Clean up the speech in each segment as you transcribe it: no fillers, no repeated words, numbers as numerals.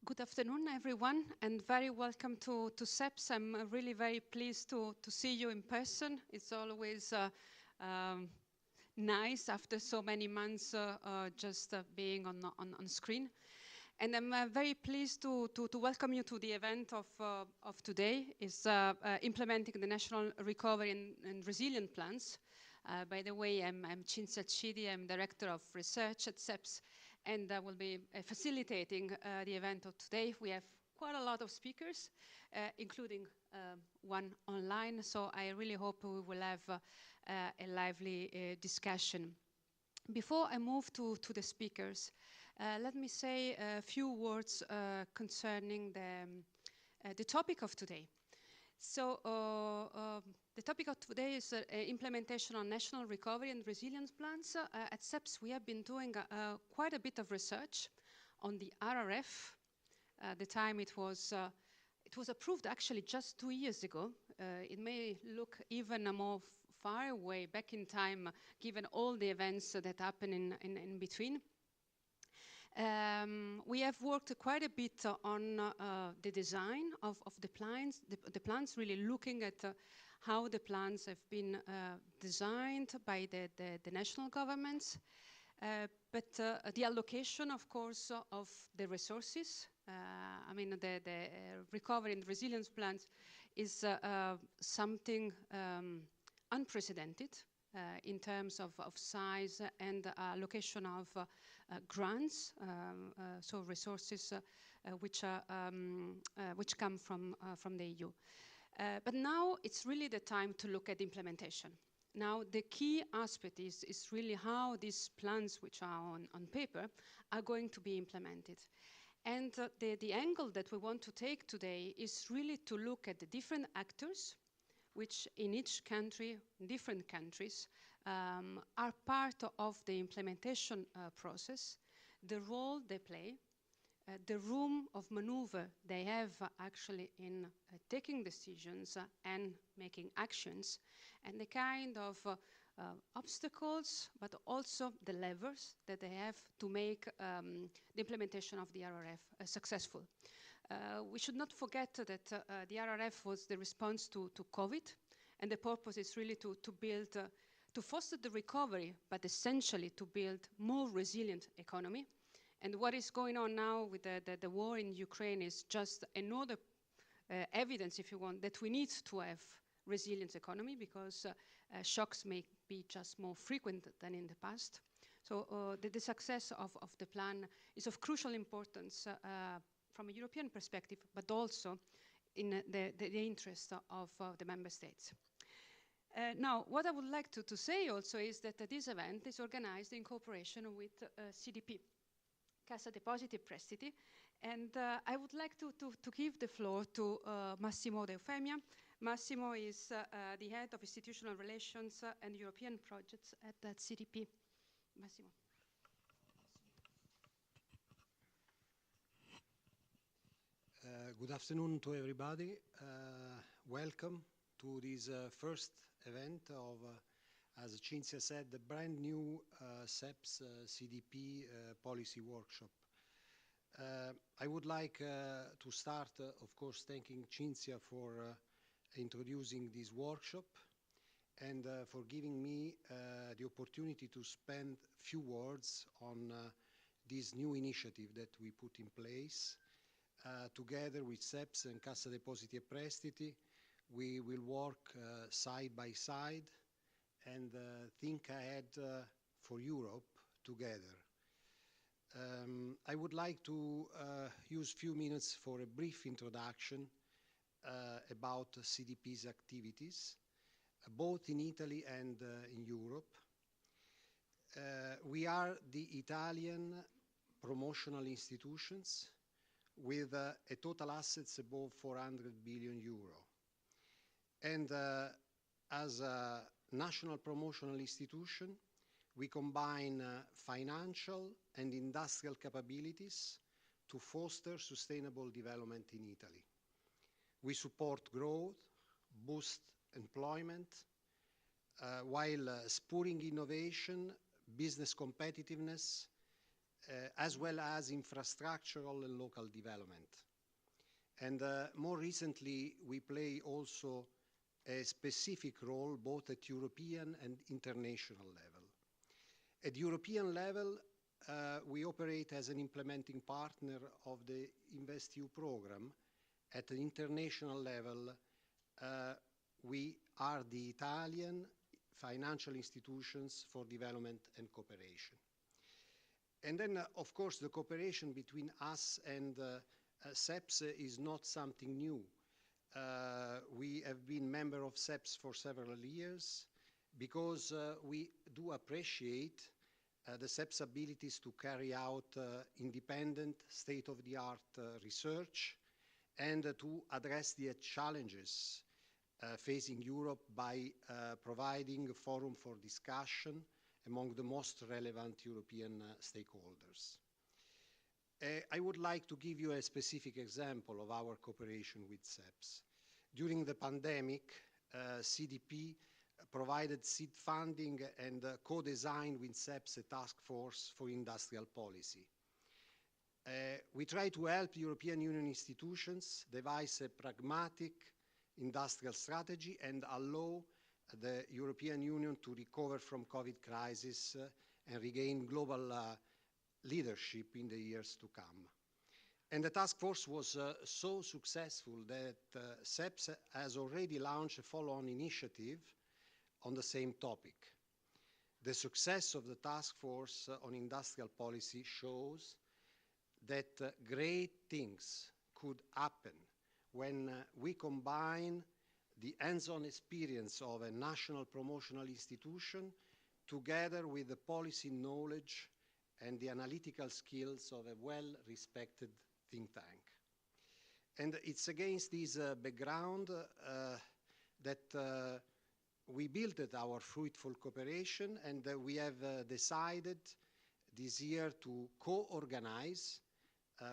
Good afternoon, everyone, and very welcome to CEPS. I'm really very pleased to see you in person. It's always nice after so many months just being on screen. And I'm very pleased to welcome you to the event of today. It's implementing the National Recovery and Resilience Plans. By the way, I'm Cinzia Cidi, I'm Director of Research at CEPS, and I will be facilitating the event of today. We have quite a lot of speakers, including one online, so I really hope we will have a lively discussion. Before I move to the speakers, let me say a few words concerning the topic of today. So the topic of today is implementation on national recovery and resilience plans. At CEPS, we have been doing quite a bit of research on the RRF. The time it was approved actually just 2 years ago. It may look even more far away back in time, given all the events that happen in between. We have worked quite a bit on the design of the plans, really looking at how the plans have been designed by the national governments, but the allocation, of course, of the resources. I mean, the recovery and resilience plans is something unprecedented in terms of size and allocation of grants, so resources which come from the EU. But now it's really the time to look at implementation. Now the key aspect is really how these plans, which are on paper, are going to be implemented. And the angle that we want to take today is really to look at the different actors which in each country, different countries, are part of the implementation process, the role they play, the room of maneuver they have actually in taking decisions and making actions, and the kind of obstacles, but also the levers that they have to make the implementation of the RRF successful. We should not forget that the RRF was the response to COVID, and the purpose is really to build, to foster the recovery, but essentially to build more resilient economy. And what is going on now with the war in Ukraine is just another evidence, if you want, that we need to have resilient economy because shocks may be just more frequent than in the past. So the success of the plan is of crucial importance from a European perspective, but also in the interest of the member states. Now, what I would like to say also is that this event is organized in cooperation with CDP, Cassa Depositi, Prestiti, and I would like to give the floor to Massimo De Eufemia. Massimo is the head of institutional relations and European projects at CDP. Massimo. Good afternoon to everybody. Welcome to this first event of, as Cinzia said, the brand new CEPS CDP policy workshop. I would like to start, of course, thanking Cinzia for introducing this workshop and for giving me the opportunity to spend a few words on this new initiative that we put in place. Together with CEPS and Cassa Depositi e Prestiti, we will work side by side and think ahead for Europe together. I would like to use a few minutes for a brief introduction about CDP's activities, both in Italy and in Europe. We are the Italian promotional institutions with a total assets above 400 billion euro. And as a national promotional institution, we combine financial and industrial capabilities to foster sustainable development in Italy. We support growth, boost employment, while spurring innovation, business competitiveness, as well as infrastructural and local development. And more recently, we play also a specific role both at European and international level. At European level, we operate as an implementing partner of the InvestEU program. At an international level, we are the Italian financial institutions for development and cooperation. And then, of course, the cooperation between us and CEPS is not something new. We have been member of CEPS for several years because we do appreciate the CEPS abilities to carry out independent, state-of-the-art research and to address the challenges facing Europe by providing a forum for discussion among the most relevant European stakeholders. I would like to give you a specific example of our cooperation with CEPS. During the pandemic, CDP provided seed funding and co-designed with CEPS a task force for industrial policy. We try to help European Union institutions devise a pragmatic industrial strategy and allow the European Union to recover from COVID crisis and regain global leadership in the years to come. And the task force was so successful that CEPS has already launched a follow-on initiative on the same topic. The success of the task force on industrial policy shows that great things could happen when we combine the hands-on experience of a national promotional institution together with the policy knowledge and the analytical skills of a well-respected think tank. And it's against this background that we built our fruitful cooperation, and we have decided this year to co-organize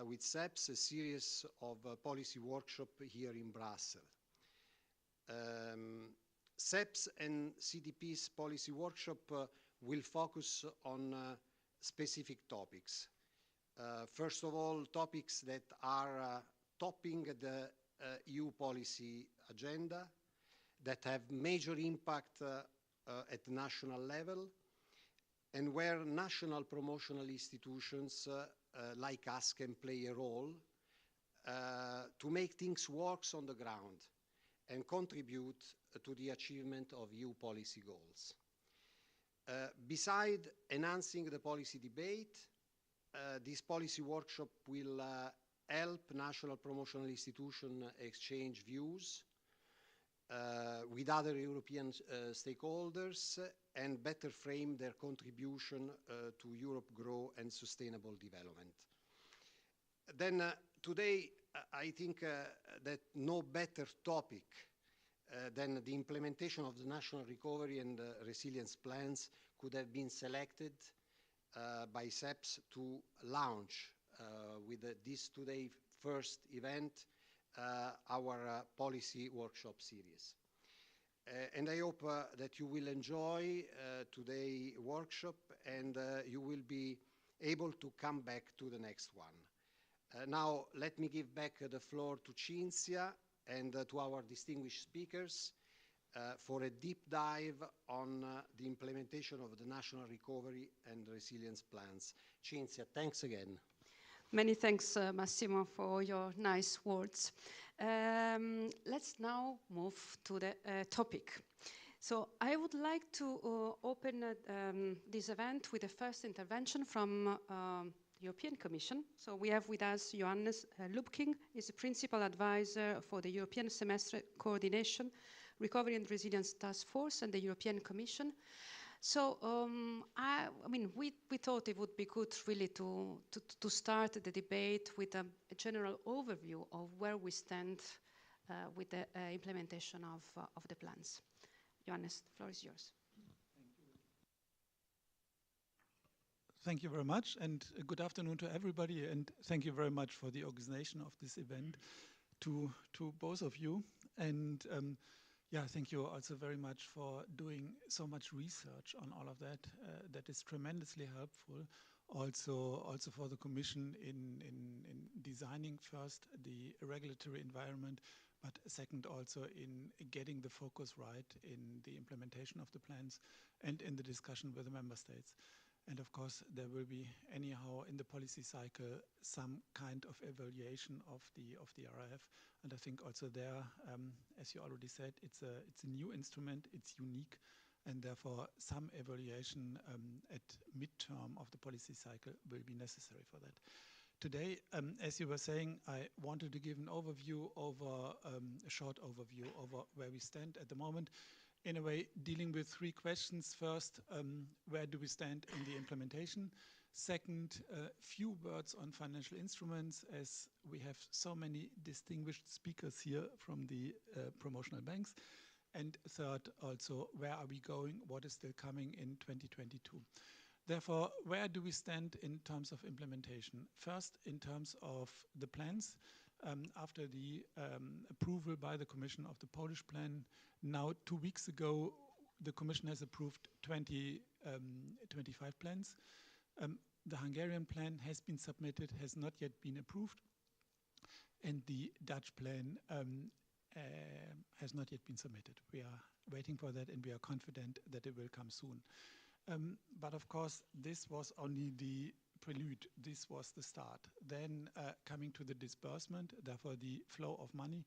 with CEPS a series of policy workshops here in Brussels. CEPS and CDP's policy workshop will focus on specific topics. First of all, topics that are topping the EU policy agenda, that have major impact at the national level, and where national promotional institutions like us can play a role to make things work on the ground and contribute to the achievement of EU policy goals. Beside enhancing the policy debate, this policy workshop will help national promotional institutions exchange views with other European stakeholders and better frame their contribution to Europe grow and sustainable development. Then today, I think that no better topic than the implementation of the national recovery and resilience plans could have been selected by CEPS to launch with this today first event our policy workshop series. And I hope that you will enjoy today's workshop and you will be able to come back to the next one. Now, let me give back the floor to Cinzia and to our distinguished speakers for a deep dive on the implementation of the national recovery and resilience plans. Cinzia, thanks again. Many thanks, Massimo, for your nice words. Let's now move to the topic. So I would like to open this event with the first intervention from European Commission. So we have with us Johannes Lubking, is the Principal Advisor for the European Semester Coordination, Recovery and Resilience Task Force and the European Commission. So, I mean, we thought it would be good really to start the debate with a general overview of where we stand with the implementation of the plans. Johannes, the floor is yours. Thank you very much, and good afternoon to everybody, and thank you very much for the organization of this event to both of you. And yeah, thank you also very much for doing so much research on all of that. That is tremendously helpful also for the Commission in designing first the regulatory environment, but second also in getting the focus right in the implementation of the plans and in the discussion with the member states. And of course, there will be anyhow in the policy cycle some kind of evaluation of the RRF. And I think also there, as you already said, it's a new instrument, it's unique, and therefore some evaluation at midterm of the policy cycle will be necessary for that. Today, as you were saying, I wanted to give an overview over a short overview over where we stand at the moment. In a way, dealing with three questions. First, where do we stand in the implementation? Second, few words on financial instruments, as we have so many distinguished speakers here from the promotional banks. And third, also, where are we going? What is still coming in 2022? Therefore, where do we stand in terms of implementation? First, in terms of the plans, after the approval by the Commission of the Polish plan, now 2 weeks ago, the Commission has approved 25 plans. The Hungarian plan has been submitted, has not yet been approved, and the Dutch plan has not yet been submitted. We are waiting for that, and we are confident that it will come soon. But of course, this was only the prelude. This was the start. Then coming to the disbursement, therefore the flow of money.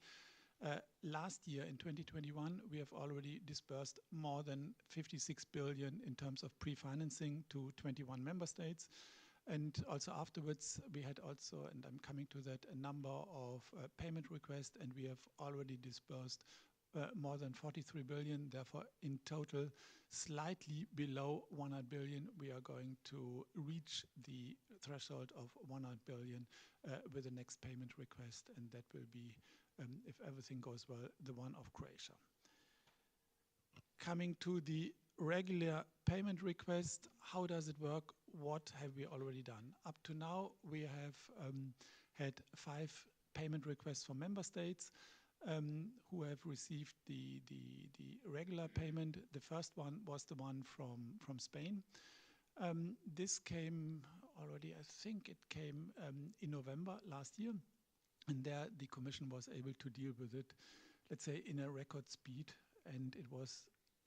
Last year, in 2021, we have already disbursed more than 56 billion in terms of pre-financing to 21 member states. And also afterwards, we had also, and I'm coming to that, a number of payment requests, and we have already disbursed more than 43 billion. Therefore, in total, slightly below 100 billion, we are going to reach the threshold of 100 billion with the next payment request, and that will be, if everything goes well, the one of Croatia. Coming to the regular payment request, how does it work? What have we already done? Up to now, we have had 5 payment requests from member states who have received the regular payment. The first one was the one from Spain. This came already, I think it came in November last year. And there the Commission was able to deal with it, let's say, in a record speed. And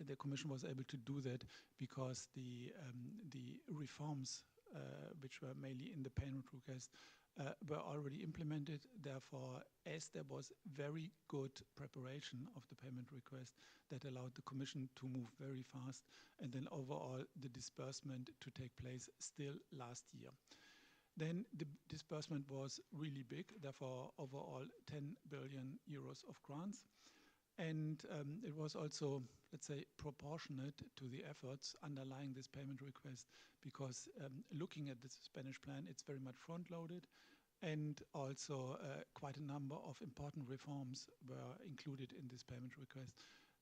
the Commission was able to do that because the reforms, which were mainly in the payment request, were already implemented. Therefore, as there was very good preparation of the payment request, that allowed the Commission to move very fast, and then overall the disbursement to take place still last year. Then the disbursement was really big, therefore overall 10 billion euros of grants. And it was also, let's say, proportionate to the efforts underlying this payment request, because looking at the Spanish plan, it's very much front-loaded, and also quite a number of important reforms were included in this payment request.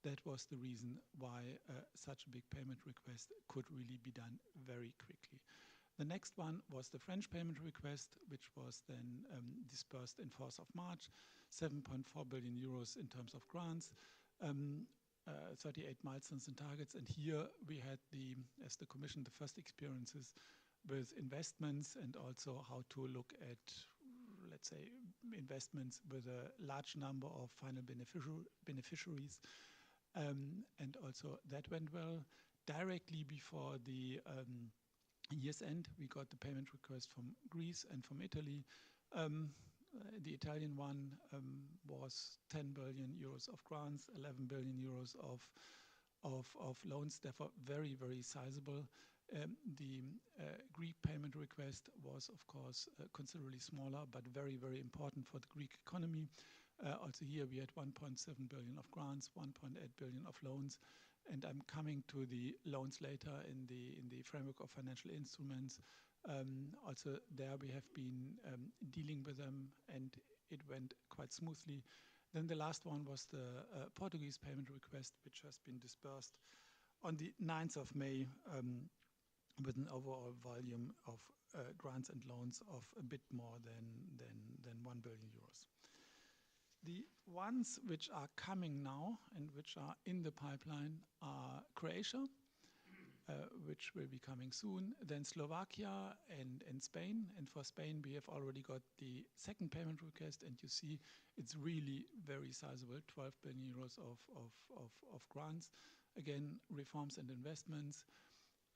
That was the reason why such a big payment request could really be done very quickly. The next one was the French payment request, which was then disbursed in 4th of March, 7.4 billion euros in terms of grants, 38 milestones and targets. And here we had, as the Commission, the first experiences with investments, and also how to look at, let's say, investments with a large number of final beneficiaries. And also that went well. Directly before the year's end, we got the payment request from Greece and from Italy. The Italian one was 10 billion euros of grants, 11 billion euros of loans, therefore very, very sizable. The Greek payment request was, of course, considerably smaller, but very, very important for the Greek economy. Also here we had 1.7 billion of grants, 1.8 billion of loans. And I'm coming to the loans later in the framework of financial instruments. Also there we have been dealing with them, and it went quite smoothly. Then the last one was the Portuguese payment request, which has been disbursed on the 9th of May with an overall volume of grants and loans of a bit more than 1 billion euros. The ones which are coming now and which are in the pipeline are Croatia. which will be coming soon. Then Slovakia and Spain. And for Spain, we have already got the second payment request, and you see it's really very sizable, 12 billion euros of grants. Again, reforms and investments.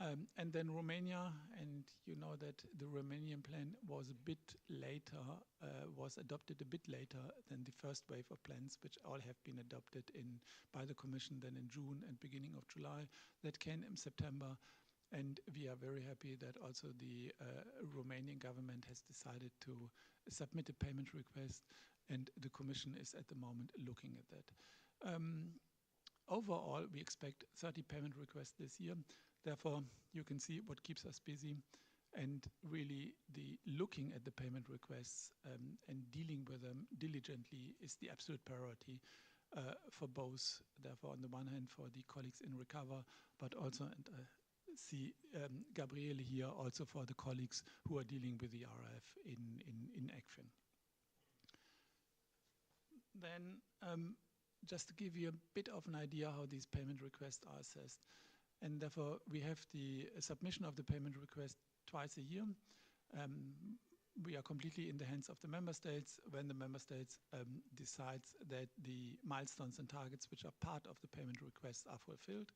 And then Romania, and you know that the Romanian plan was a bit later, was adopted a bit later than the first wave of plans, which all have been adopted by the Commission then in June and beginning of July. That came in September, and we are very happy that also the Romanian government has decided to submit a payment request, and the Commission is at the moment looking at that. Overall, we expect 30 payment requests this year. Therefore, you can see what keeps us busy, and really the looking at the payment requests and dealing with them diligently is the absolute priority for both. Therefore, on the one hand, for the colleagues in Recover, but also, and I see Gabriele here, also for the colleagues who are dealing with the RF in Action. Then, just to give you a bit of an idea how these payment requests are assessed. And therefore, we have the submission of the payment request twice a year. We are completely in the hands of the member states when the member states decides that the milestones and targets which are part of the payment requests are fulfilled.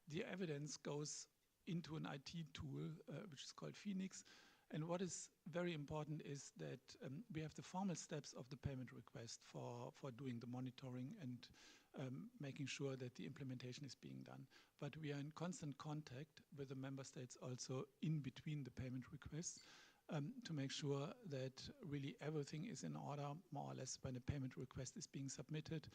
The evidence goes into an IT tool, which is called Phoenix. And what is very important is that we have the formal steps of the payment request for doing the monitoring and making sure that the implementation is being done. But we are in constant contact with the member states also in between the payment requests to make sure that really everything is in order, more or less, when a payment request is being submitted,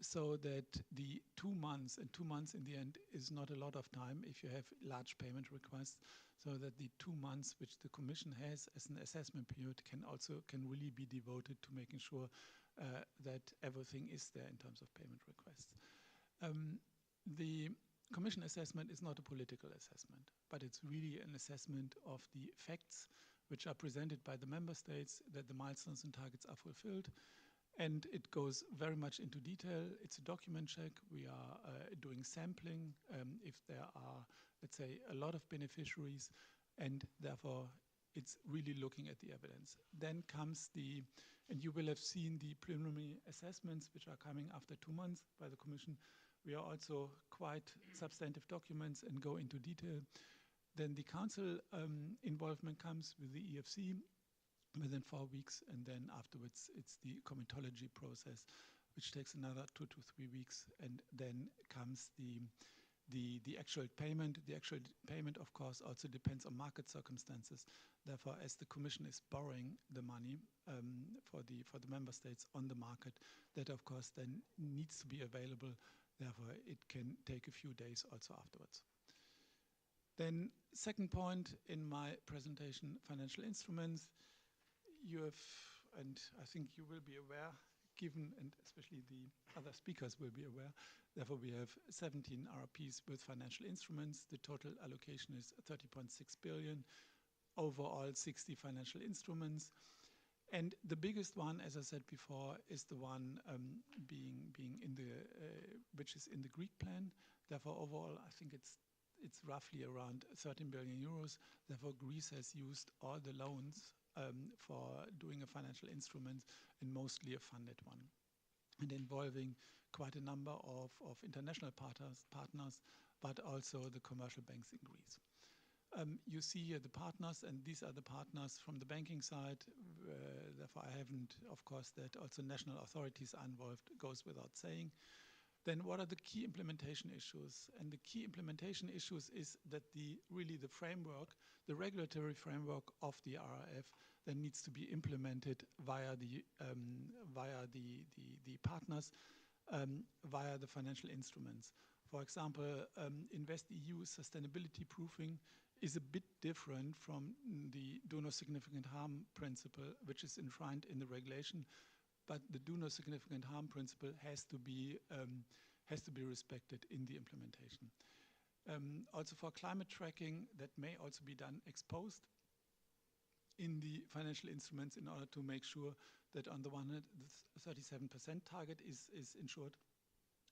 so that the 2 months, and 2 months in the end is not a lot of time if you have large payment requests, so that the 2 months which the Commission has as an assessment period can really be devoted to making sure that everything is there in terms of payment requests. The Commission assessment is not a political assessment, but it's really an assessment of the facts which are presented by the member states, that the milestones and targets are fulfilled. And it goes very much into detail. It's a document check. We are doing sampling if there are, let's say, a lot of beneficiaries, and therefore it's really looking at the evidence. Then comes and you will have seen the preliminary assessments which are coming after 2 months by the Commission. We are also quite substantive documents and go into detail. Then the Council involvement comes with the EFC within 4 weeks, and then afterwards it's the comitology process, which takes another 2 to 3 weeks, and then comes the actual payment. The actual payment, of course, also depends on market circumstances. Therefore, as the Commission is borrowing the money for the member states on the market, that of course then needs to be available. Therefore, it can take a few days also afterwards. Then, second point in my presentation, financial instruments. You have, and I think you will be aware, given, and especially the other speakers will be aware, therefore we have 17 RRPs with financial instruments. The total allocation is 30.6 billion. Overall, 60 financial instruments. And the biggest one, as I said before, is the one being in the, which is in the Greek plan. Therefore, overall, I think it's roughly around 13 billion euros. Therefore, Greece has used all the loans for doing a financial instrument, and mostly a funded one, and involving quite a number of international partners, but also the commercial banks in Greece. You see here the partners, and these are the partners from the banking side. Therefore, I haven't, of course, that also national authorities are involved, goes without saying. Then what are the key implementation issues? And the key implementation issues is that really the framework, the regulatory framework of the RRF, then needs to be implemented via the partners, via the financial instruments. For example, InvestEU sustainability proofing is a bit different from the do no significant harm principle, which is enshrined in the regulation. But the do no significant harm principle has to be respected in the implementation. Also for climate tracking, that may also be done ex post in the financial instruments in order to make sure that on the one hand, the 37% target is ensured,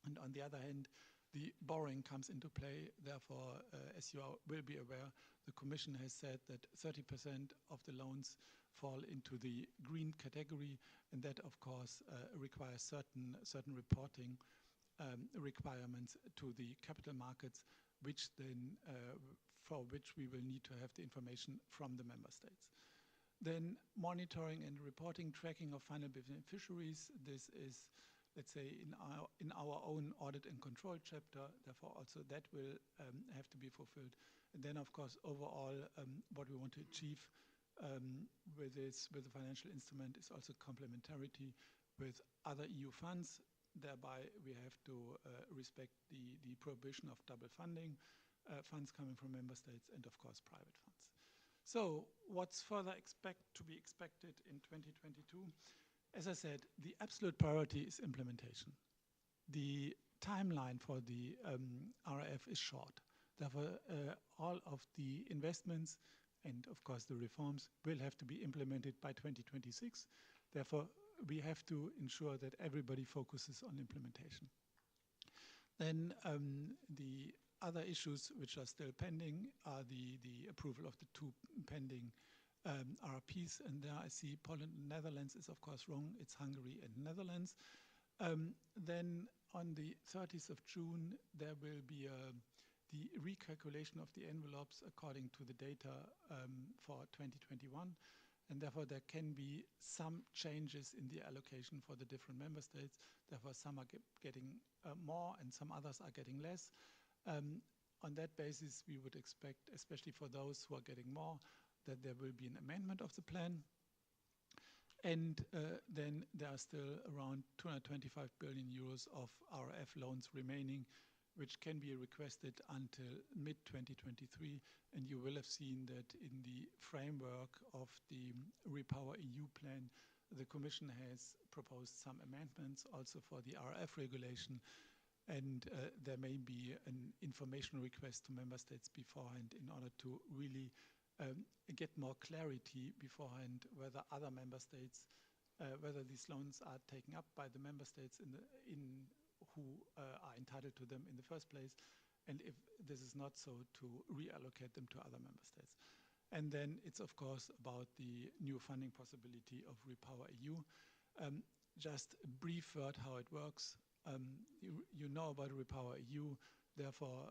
and on the other hand, the borrowing comes into play. Therefore, as you will be aware, the Commission has said that 30% of the loans fall into the green category, and that, of course, requires certain reporting requirements to the capital markets, which then for which we will need to have the information from the member states. Then monitoring and reporting, tracking of final beneficiaries. This is, let's say, in our own audit and control chapter. Therefore, also that will have to be fulfilled. And then, of course, overall, what we want to achieve with the financial instrument is also complementarity with other EU funds. Thereby, we have to respect the prohibition of double funding, funds coming from member states, and of course, private funds. So, what's further to be expected in 2022? As I said, the absolute priority is implementation. The timeline for the RRF is short. Therefore, all of the investments and, of course, the reforms will have to be implemented by 2026. Therefore, we have to ensure that everybody focuses on implementation. Then the other issues which are still pending are the approval of the two pending RRPs, and there I see Poland and Netherlands is of course wrong. It's Hungary and Netherlands. Then on the 30th of June, there will be the recalculation of the envelopes according to the data for 2021. And therefore, there can be some changes in the allocation for the different member states. Therefore, some are getting more and some others are getting less. On that basis, we would expect, especially for those who are getting more, that there will be an amendment of the plan. And then there are still around 225 billion euros of RRF loans remaining, which can be requested until mid-2023. And you will have seen that in the framework of the Repower EU plan, the Commission has proposed some amendments also for the RRF regulation. And there may be an information request to member states beforehand in order to really get more clarity beforehand whether other member states, whether these loans are taken up by the member states who are entitled to them in the first place, and if this is not so, to reallocate them to other member states. And then it's of course about the new funding possibility of Repower EU. Just a brief word how it works. You know about Repower EU, therefore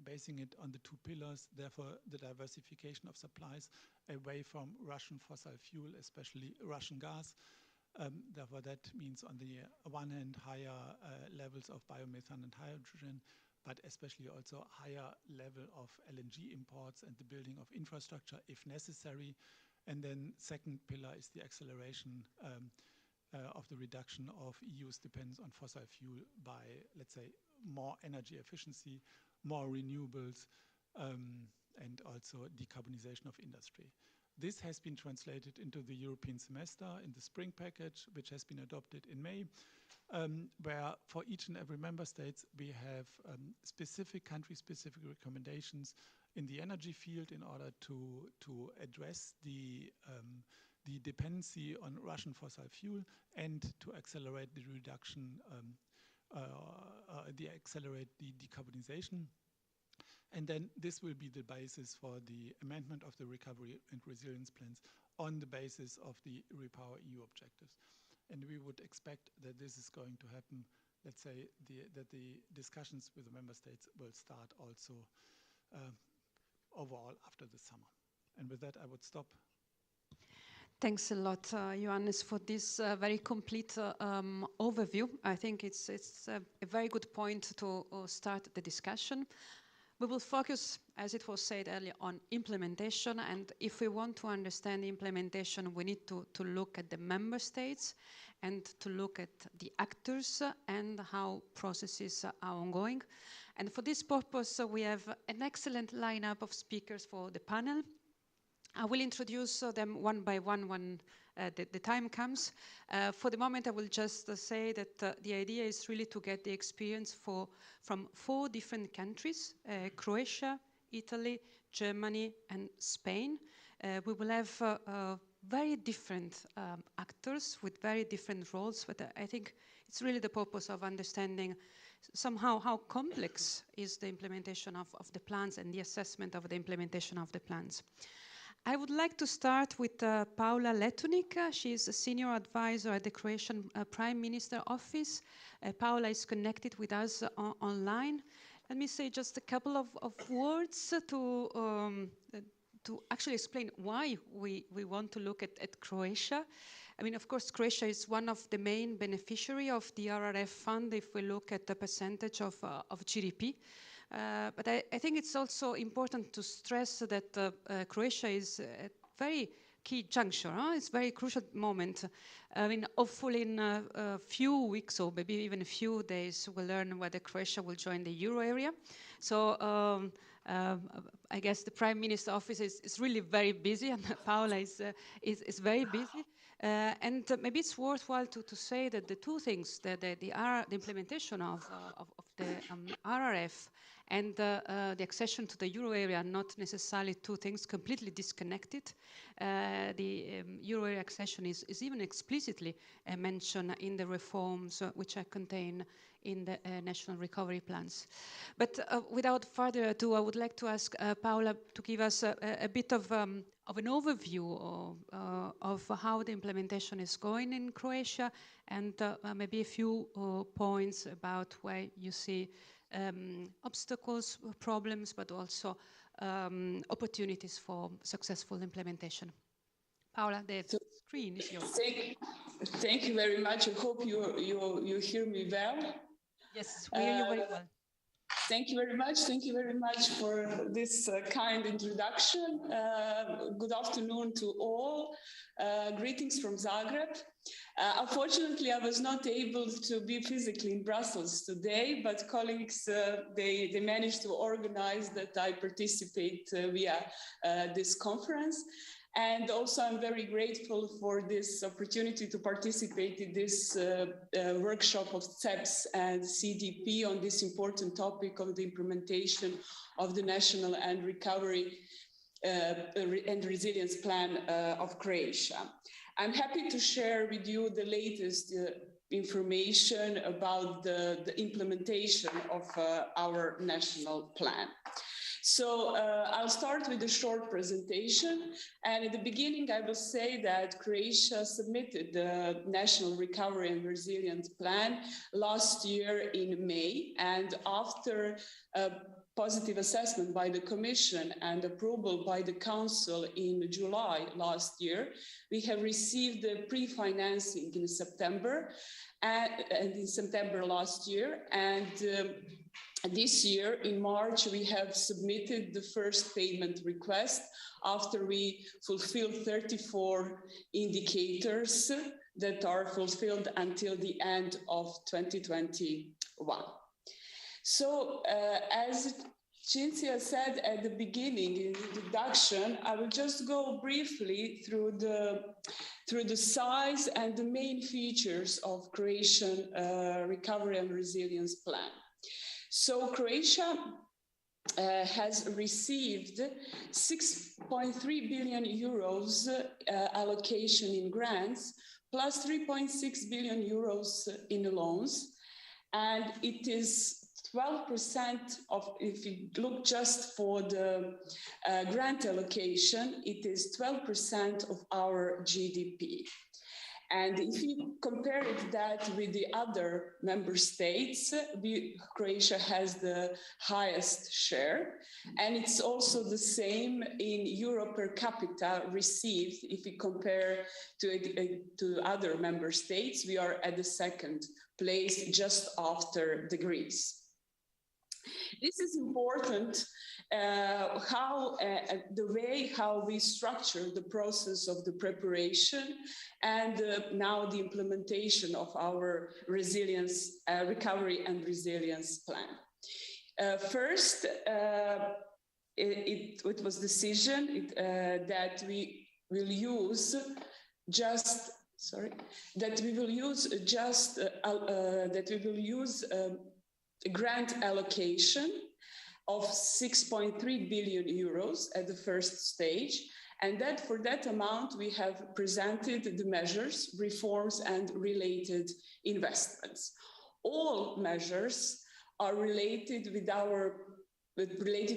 basing it on the two pillars, therefore the diversification of supplies away from Russian fossil fuel, especially Russian gas. Therefore, that means on the one hand higher levels of biomethane and hydrogen, but especially also higher level of LNG imports and the building of infrastructure if necessary. And then second pillar is the acceleration of the reduction of EU's dependence on fossil fuel by, let's say, more energy efficiency, more renewables, and also decarbonization of industry. This has been translated into the European semester in the spring package, which has been adopted in May, where for each and every member state we have specific country-specific recommendations in the energy field in order to address the dependency on Russian fossil fuel and to accelerate the reduction, accelerate the decarbonization. And then this will be the basis for the amendment of the recovery and resilience plans on the basis of the Repower EU objectives. And we would expect that this is going to happen, let's say, that the discussions with the member states will start also overall after the summer. And with that, I would stop. Thanks a lot, Johannes, for this very complete overview. I think it's a very good point to start the discussion. We will focus, as it was said earlier, on implementation. And if we want to understand implementation, we need to look at the member states and to look at the actors and how processes are ongoing. And for this purpose, we have an excellent lineup of speakers for the panel. I will introduce them one by one when the time comes. For the moment, I will just say that the idea is really to get the experience from 4 different countries, Croatia, Italy, Germany, and Spain. We will have very different actors with very different roles, but I think it's really the purpose of understanding somehow how complex is the implementation of the plans and the assessment of the implementation of the plans. I would like to start with Paula Letunik. She is a senior advisor at the Croatian Prime Minister Office. Paula is connected with us online. Let me say just a couple of words to actually explain why we want to look at Croatia. I mean, of course, Croatia is one of the main beneficiaries of the RRF fund if we look at the percentage of GDP. But I think it's also important to stress that Croatia is a very key juncture. It's a very crucial moment. I mean, hopefully in a few weeks or maybe even a few days, we'll learn whether Croatia will join the euro area. So I guess the Prime Minister office is really very busy, and Paula is very busy. And maybe it's worthwhile to say that the two things, the implementation of the RRF and the accession to the euro area are not necessarily two things completely disconnected. The euro area accession is even explicitly mentioned in the reforms which are contained in the national recovery plans. But without further ado, I would like to ask Paula to give us a bit of an overview of how the implementation is going in Croatia, and maybe a few points about where you see obstacles, problems, but also opportunities for successful implementation. Paula, the screen is yours. Thank you very much. I hope you hear me well. Yes, we hear you very well. Thank you very much. Thank you very much for this kind introduction. Good afternoon to all. Greetings from Zagreb. Unfortunately, I was not able to be physically in Brussels today, but colleagues, they managed to organize that I participate via this conference. And also, I'm very grateful for this opportunity to participate in this workshop of CEPS and CDP on this important topic of the implementation of the National and Recovery and Resilience Plan of Croatia. I'm happy to share with you the latest information about the implementation of our national plan. So I'll start with a short presentation. And at the beginning, I will say that Croatia submitted the National Recovery and Resilience Plan last year in May. And after a positive assessment by the Commission and approval by the Council in July last year, we have received the pre-financing in September and in September last year. And this year, in March, we have submitted the first payment request after we fulfilled 34 indicators that are fulfilled until the end of 2021. So, as Cinzia said at the beginning in the introduction, I will just go briefly through the size and the main features of Croatian Recovery and Resilience Plan. So Croatia has received 6.3 billion euros allocation in grants, plus 3.6 billion euros in loans. And it is 12% of, if you look just for the grant allocation, it is 12% of our GDP. And if you compare that with the other member states, Croatia has the highest share. And it's also the same in euro per capita received. If we compare to other member states, we are at the second place just after the Greece. This is important, the way how we structure the process of the preparation and now the implementation of our resilience, recovery and resilience plan. First, it was decision that we will use just a grant allocation of 6.3 billion euros at the first stage. And that for that amount, we have presented the measures, reforms, and related investments. All measures are related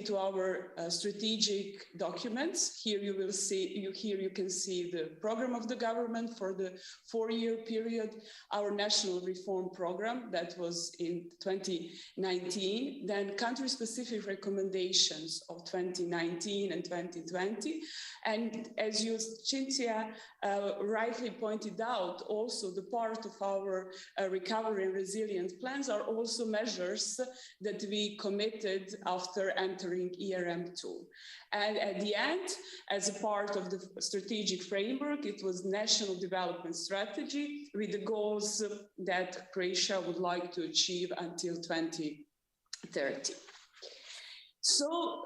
to our strategic documents. Here you will see, here you can see the program of the government for the 4-year period, our national reform program that was in 2019, then country-specific recommendations of 2019 and 2020. And as you, Cinzia, rightly pointed out, also the part of our recovery and resilience plans are also measures that we committed after entering ERM2. And at the end, as a part of the strategic framework, it was national development strategy with the goals that Croatia would like to achieve until 2030. So,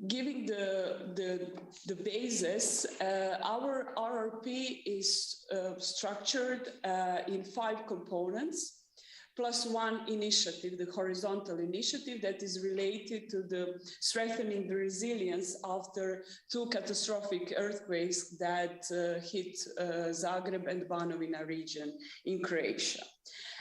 giving the basis, our RRP is structured in 5 components, plus 1 initiative, the horizontal initiative that is related to the strengthening the resilience after 2 catastrophic earthquakes that hit Zagreb and Banovina region in Croatia.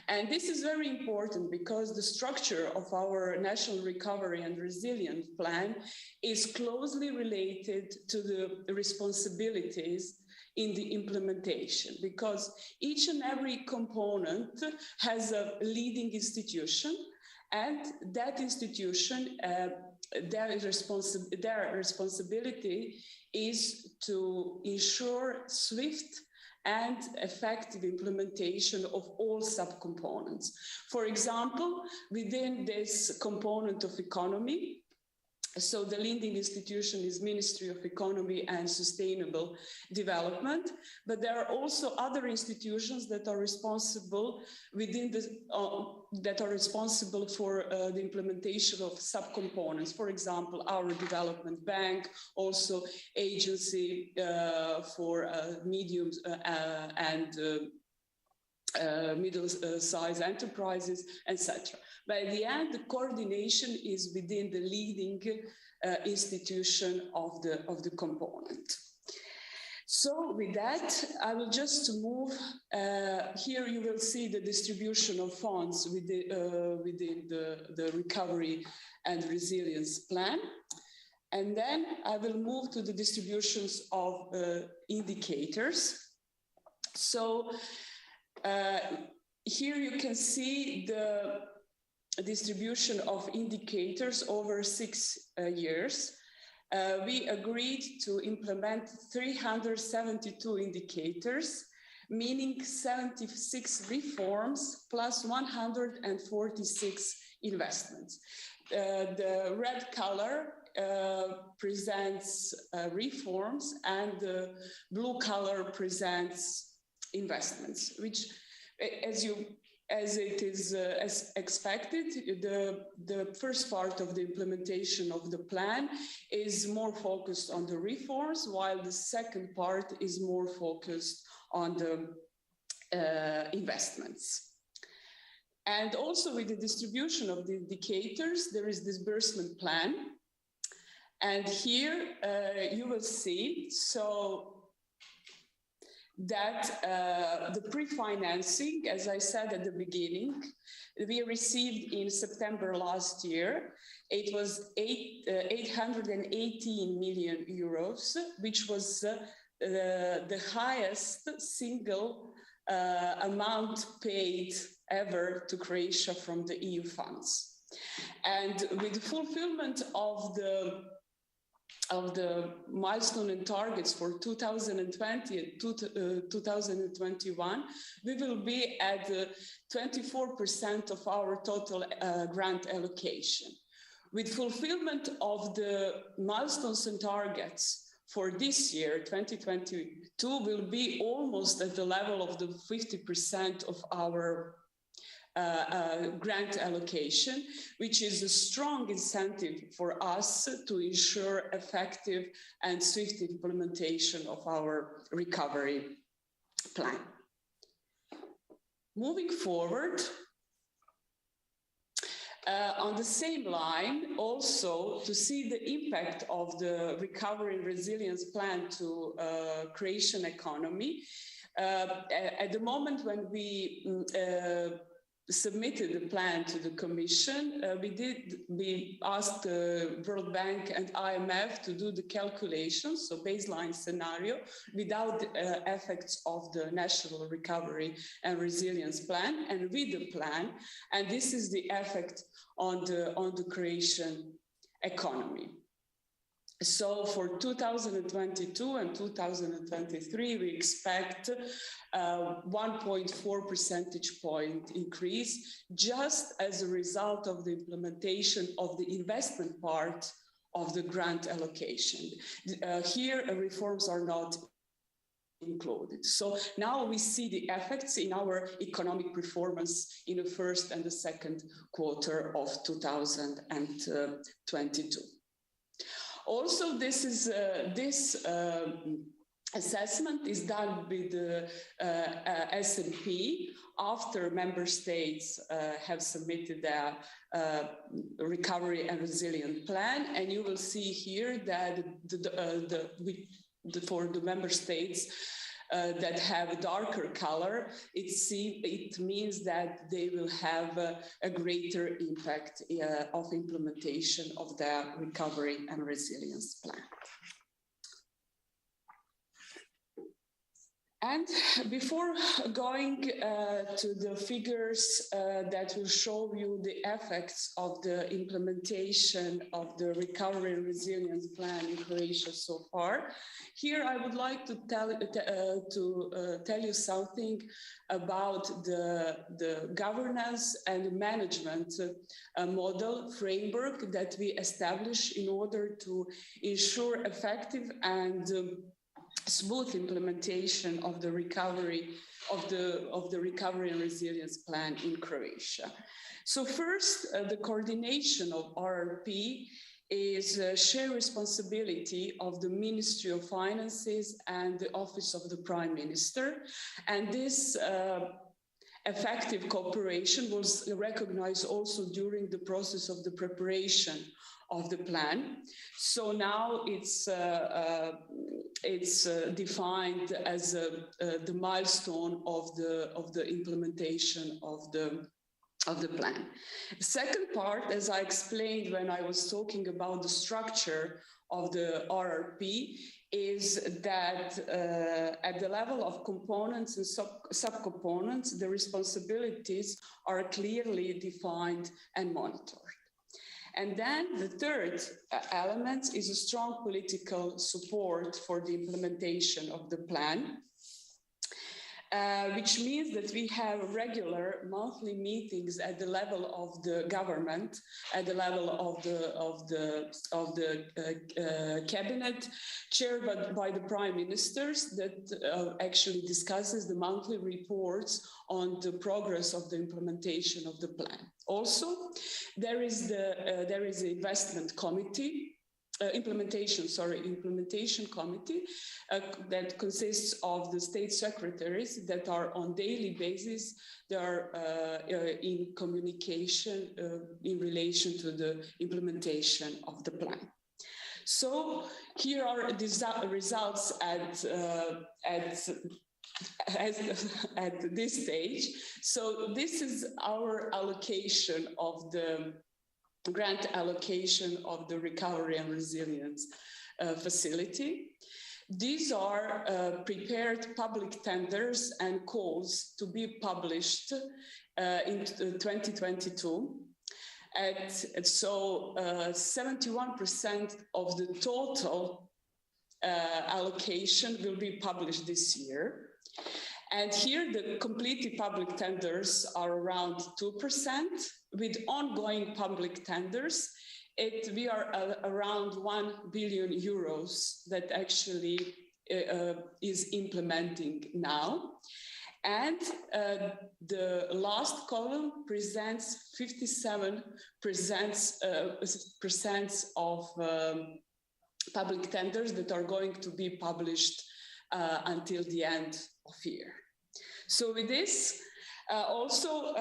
And this is very important because the structure of our National Recovery and Resilience Plan is closely related to the responsibilities in the implementation, because each and every component has a leading institution, and that institution, their responsibility is to ensure swift and effective implementation of all subcomponents. For example, within this component of economy, so the leading institution is Ministry of Economy and Sustainable Development, but there are also other institutions that are responsible within the that are responsible for the implementation of subcomponents. For example, our development bank, also agency for medium and middle-sized enterprises, etc. By the end, the coordination is within the leading institution of the component. So with that, I will just move, here you will see the distribution of funds within the recovery and resilience plan. And then I will move to the distributions of indicators. So here you can see the distribution of indicators over 6 years. We agreed to implement 372 indicators, meaning 76 reforms plus 146 investments. The red color presents reforms, and the blue color presents investments, which, as it is as expected, the first part of the implementation of the plan is more focused on the reforms, while the second part is more focused on the investments. And also with the distribution of the indicators, there is disbursement plan. And here you will see, so that the pre-financing, as I said at the beginning, we received in September last year. It was 818 million euros, which was the highest single amount paid ever to Croatia from the EU funds. And with the fulfillment of the milestone and targets for 2020 and 2021, we will be at 24% of our total grant allocation. With fulfillment of the milestones and targets for this year, 2022, will be almost at the level of the 50% of our grant allocation, which is a strong incentive for us to ensure effective and swift implementation of our recovery plan. On the same line, also to see the impact of the Recovery and Resilience Plan to Croatian economy. At the moment when we submitted the plan to the Commission, we asked the World Bank and IMF to do the calculations, so baseline scenario, without the effects of the National Recovery and Resilience Plan and with the plan, and this is the effect on the Croatian economy. So for 2022 and 2023, we expect 1.4 percentage point increase just as a result of the implementation of the investment part of the grant allocation. Here, reforms are not included. So now we see the effects in our economic performance in the first and the second quarter of 2022. Also, this assessment is done with the S&P after member states have submitted their recovery and resilient plan, and you will see here that for the member states that have a darker color, it means that they will have a greater impact of implementation of their recovery and resilience plan. And before going to the figures that will show you the effects of the implementation of the Recovery and Resilience Plan in Croatia so far, here I would like to tell you something about the governance and management model framework that we establish in order to ensure effective and smooth implementation of the recovery and resilience plan in Croatia. So first, the coordination of RRP is a shared responsibility of the Ministry of Finances and the Office of the Prime Minister, and this effective cooperation was recognized also during the process of the preparation of the plan. So now it's defined as the milestone of the implementation of the plan. The second part, as I explained when I was talking about the structure of the RRP, is that at the level of components and subcomponents, the responsibilities are clearly defined and monitored. And then the third element is a strong political support for the implementation of the plan, which means that we have regular monthly meetings at the level of the government, at the level of the cabinet, chaired by the prime ministers, that actually discusses the monthly reports on the progress of the implementation of the plan. Also, there is the investment committee. Implementation committee that consists of the state secretaries that are on daily basis. They are in communication in relation to the implementation of the plan. So here are the results at this stage. So this is our allocation of the grant allocation of the Recovery and Resilience Facility. These are prepared public tenders and calls to be published in 2022. So 71% of the total allocation will be published this year. And here the completed public tenders are around 2%. With ongoing public tenders, we are around 1 billion euros that actually is implementing now. And the last column presents 57% of public tenders that are going to be published until the end of year. So with this, also,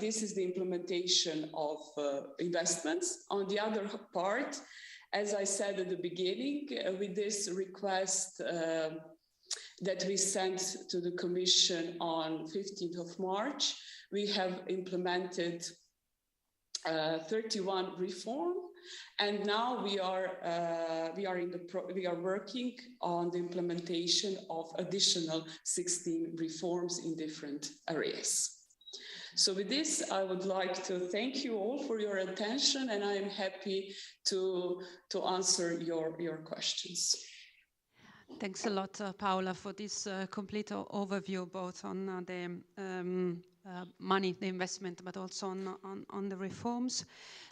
this is the implementation of investments. On the other part, as I said at the beginning, with this request that we sent to the Commission on 15th of March, we have implemented 31 reforms, and now we are working on the implementation of additional 16 reforms in different areas. So with this, I would like to thank you all for your attention, and I am happy to answer your questions. Thanks a lot, Paola, for this complete overview, both on the money, the investment, but also on the reforms.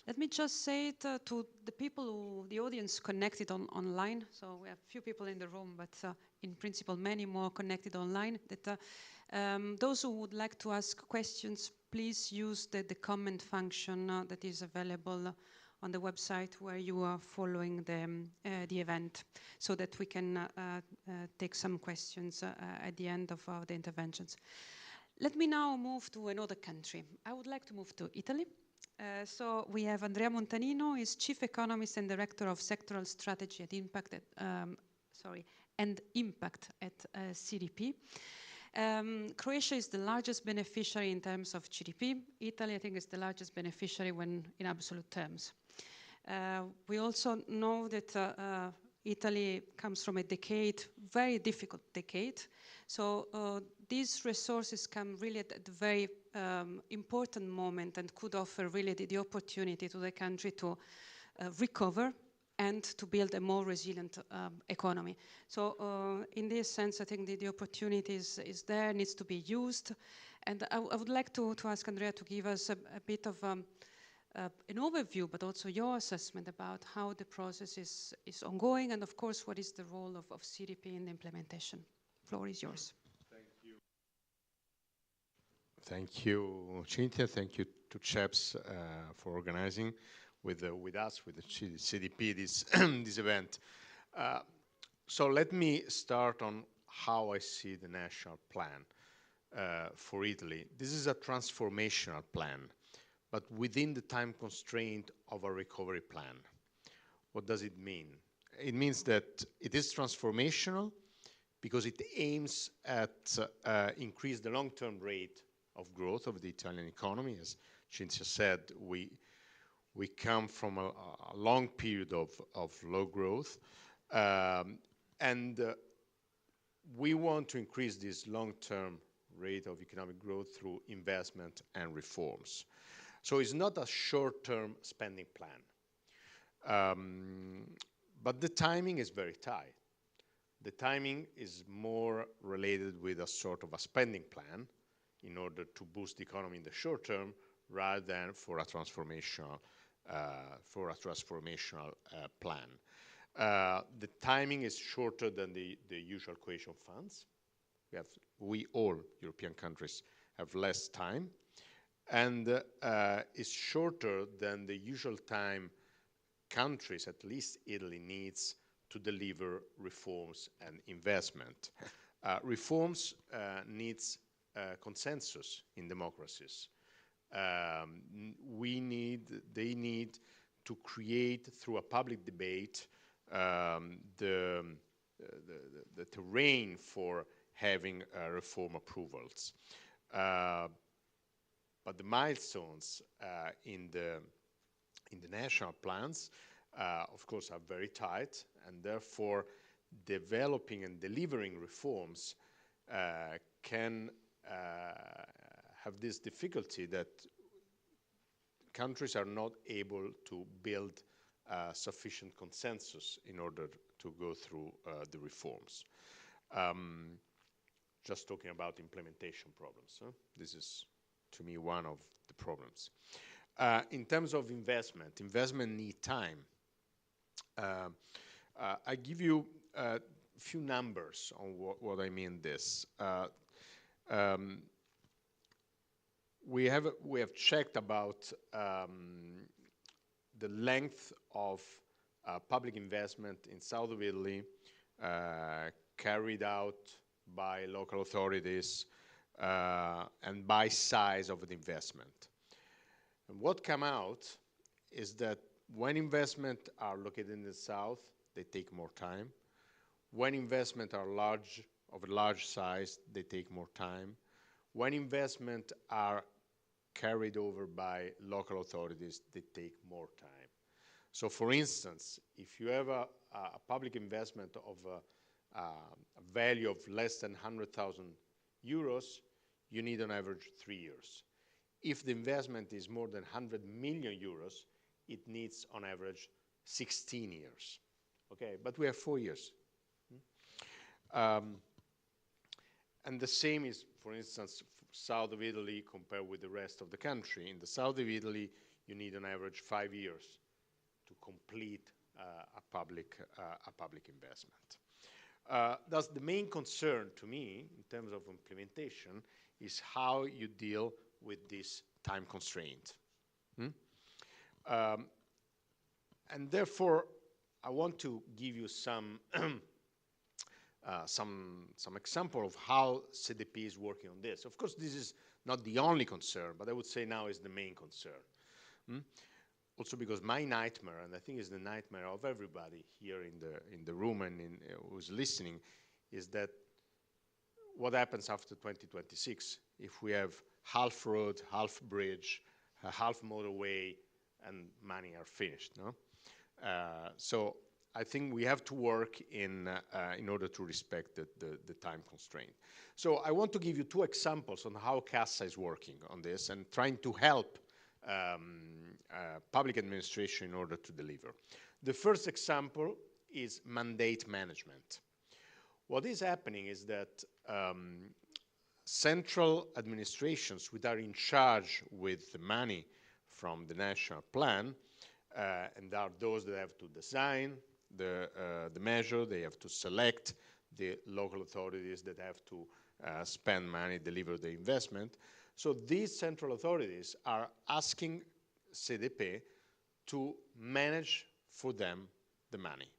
Let me just say it to the people, the audience connected online. So we have few people in the room, but in principle, many more connected online. That those who would like to ask questions, please use the comment function that is available on the website where you are following the event, so that we can take some questions at the end of the interventions. Let me now move to another country. I would like to move to Italy. So we have Andrea Montanino, is Chief Economist and Director of Sectoral Strategy and Impact at CDP. Croatia is the largest beneficiary in terms of GDP. Italy, I think, is the largest beneficiary when in absolute terms. We also know that Italy comes from a decade, very difficult decade. So these resources come really at the very important moment and could offer really the opportunity to the country to recover and to build a more resilient economy. So in this sense, I think the opportunity is there, needs to be used. And I would like to ask Andrea to give us a bit of an overview, but also your assessment about how the process is ongoing, and of course, what is the role of CDP in the implementation. The floor is yours. Thank you. Thank you, Cynthia. Thank you to CEPS for organizing with us, with the CDP, this event. So let me start on how I see the national plan for Italy. This is a transformational plan, but within the time constraint of a recovery plan. What does it mean? It means that it is transformational because it aims at increase the long-term rate of growth of the Italian economy. As Cynthia said, we come from a long period of low growth, and we want to increase this long-term rate of economic growth through investment and reforms. So it's not a short-term spending plan, but the timing is very tight. The timing is more related with a sort of a spending plan in order to boost the economy in the short term, rather than for a transformational plan. The timing is shorter than the usual cohesion funds. All European countries have less time, and is shorter than the usual time countries, at least Italy, needs to deliver reforms and investment. Reforms needs consensus in democracies. They need to create, through a public debate, the terrain for having reform approvals. But the milestones in the national plans, of course, are very tight, and therefore developing and delivering reforms can have this difficulty that countries are not able to build sufficient consensus in order to go through the reforms. Just talking about implementation problems. This is, to me, one of the problems. In terms of investment need time. I give you a few numbers on what I mean this. We have checked about the length of public investment in south of Italy carried out by local authorities and by size of the investment. And what come out is that when investments are located in the south, they take more time. When investments are of a large size, they take more time. When investments are carried over by local authorities, they take more time. So for instance, if you have a public investment of a value of less than 100,000 euros, you need on average 3 years. If the investment is more than 100 million euros, it needs on average 16 years. Okay, but we have 4 years. And the same is, for instance, south of Italy compared with the rest of the country. In the south of Italy, you need on average 5 years to complete a public investment. Thus, the main concern to me in terms of implementation is how you deal with this time constraint. And therefore, I want to give you some example of how CDP is working on this. Of course, this is not the only concern, but I would say now is the main concern. Also because my nightmare, and I think it's the nightmare of everybody here in the room and who's listening, is that what happens after 2026 if we have half road, half bridge, half motorway, and money are finished, no? So I think we have to work in order to respect the time constraint. So I want to give you 2 examples on how Cassa is working on this and trying to help public administration in order to deliver. The first example is mandate management. What is happening is that central administrations which are in charge with the money from the national plan, and are those that have to design the measure, they have to select the local authorities that have to spend money, deliver the investment. So these central authorities are asking CDP to manage for them the money.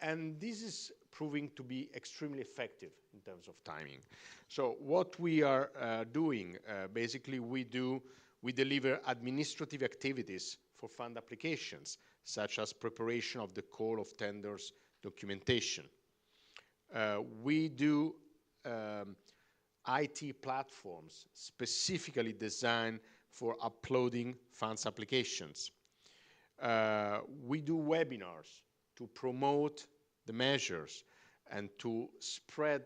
And this is proving to be extremely effective in terms of timing. So what we are doing, basically we deliver administrative activities for fund applications, such as preparation of the call of tenders documentation. We do IT platforms specifically designed for uploading funds applications. We do webinars to promote the measures and to spread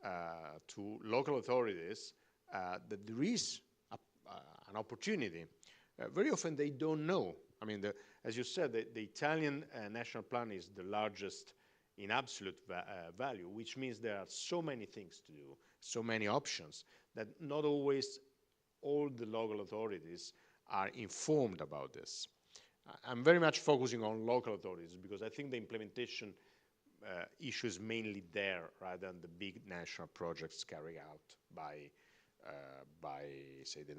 to local authorities that there is an opportunity. Very often they don't know. I mean, as you said, the Italian national plan is the largest in absolute value, which means there are so many things to do, so many options, that not always all the local authorities are informed about this. I'm very much focusing on local authorities because I think the implementation issue is mainly there rather than the big national projects carried out by say, the